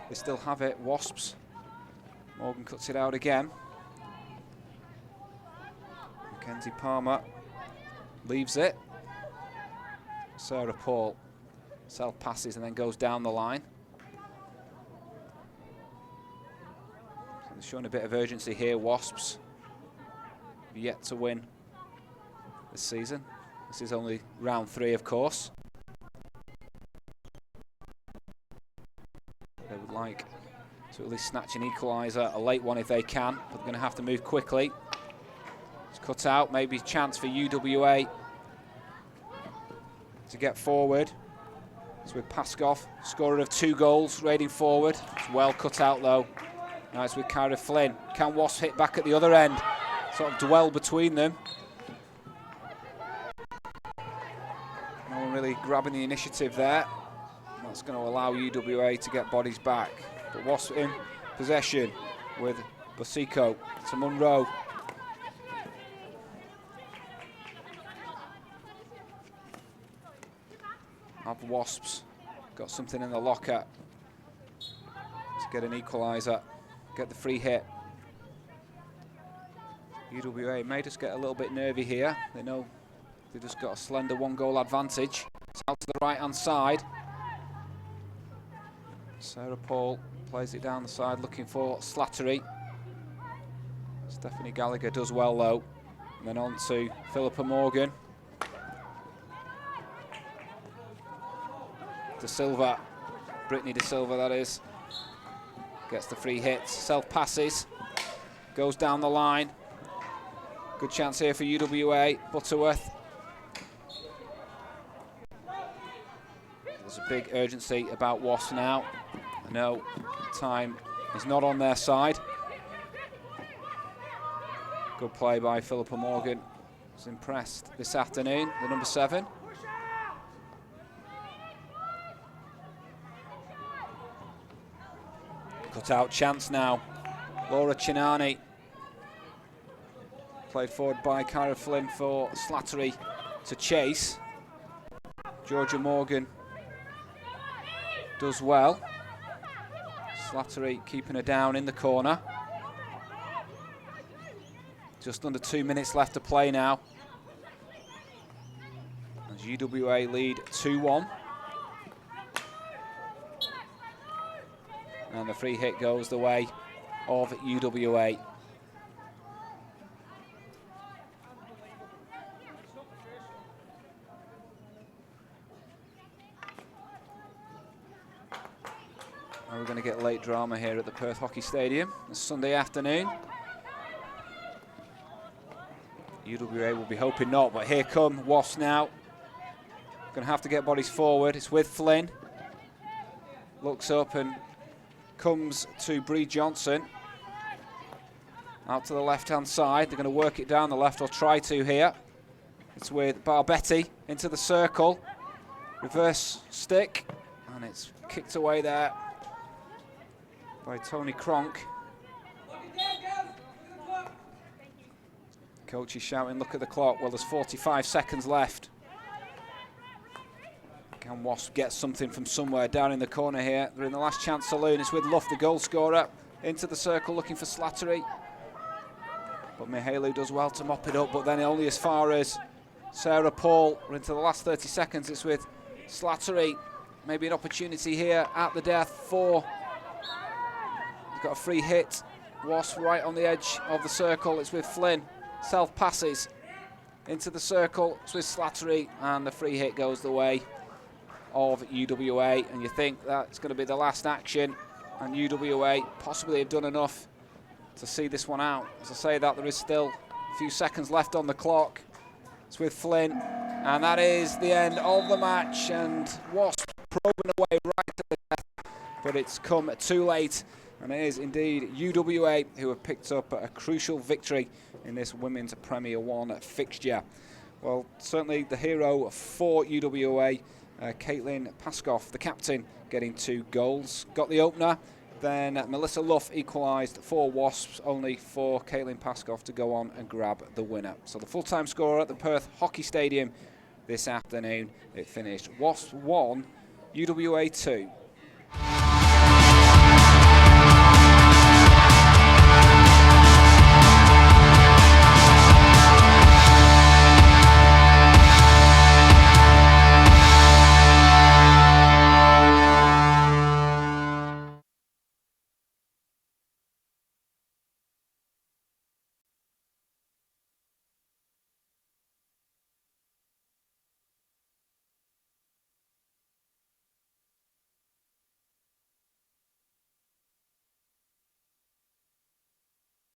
they still have it. Wasps. Morgan cuts it out again. Mackenzie Palmer leaves it. Sarah Paul self passes and then goes down the line. So they're showing a bit of urgency here. Wasps yet to win this season. This is only round 3, of course. They would like to at least snatch an equaliser, a late one if they can, but they're going to have to move quickly. It's cut out, maybe chance for UWA to get forward. It's with Paskov, scorer of 2 goals, raiding forward. It's well cut out though. Now it's with Kyra Flynn. Can Wasps hit back at the other end? Sort of dwell between them. No one really grabbing the initiative there. That's going to allow UWA to get bodies back. But Wasps in possession with Bosico to Munro. Have Wasps got something in the locker to get an equaliser, get the free hit. UWA may just get a little bit nervy here. They know they just got a slender 1-goal advantage. It's out to the right-hand side. Sarah Paul plays it down the side looking for Slattery. Stephanie Gallagher does well though. And then on to Philippa Morgan. De Silva, Brittany De Silva that is, gets the free hit, self passes, goes down the line. Good chance here for UWA, Butterworth. There's a big urgency about Wasps now. I know time is not on their side. Good play by Philippa Morgan. Was impressed this afternoon, the number 7. Cut out chance now. Laura Chinani. Played forward by Kyra Flynn for Slattery to chase. Georgia Morgan does well. Slattery keeping her down in the corner. Just under 2 minutes left to play now. As UWA lead 2-1. And the free hit goes the way of UWA. Now we're going to get late drama here at the Perth Hockey Stadium. It's Sunday afternoon. UWA will be hoping not, but here come Wasps now. Going to have to get bodies forward. It's with Flynn. Looks up and comes to Bree Johnson. Out to the left-hand side. They're going to work it down the left, or try to here. It's with Barbetti into the circle. Reverse stick. And it's kicked away there by Tony Cronk. Coach is shouting, look at the clock. Well, there's 45 seconds left. Can Wasp get something from somewhere down in the corner here? They're in the last chance saloon. It's with Luff, the goal scorer, into the circle looking for Slattery. But Mihalu does well to mop it up, but then only as far as Sarah Paul. We're into the last 30 seconds. It's with Slattery. Maybe an opportunity here at the death for... They've got a free hit. Wasp right on the edge of the circle. It's with Flynn. Self passes into the circle. It's with Slattery, and the free hit goes the way of UWA, and you think that's going to be the last action, and UWA possibly have done enough to see this one out. As I say that, there is still a few seconds left on the clock. It's with Flynn, and that is the end of the match, and Wasp probing away right to the death, but it's come too late, and it is indeed UWA who have picked up a crucial victory in this Women's Premier 1 fixture. Well, certainly the hero for UWA, Caitlin Paskoff, the captain, getting 2 goals. Got the opener, then Melissa Luff equalised for Wasps, only for Caitlin Paskoff to go on and grab the winner. So the full-time score at the Perth Hockey Stadium this afternoon, it finished Wasps 1, UWA 2.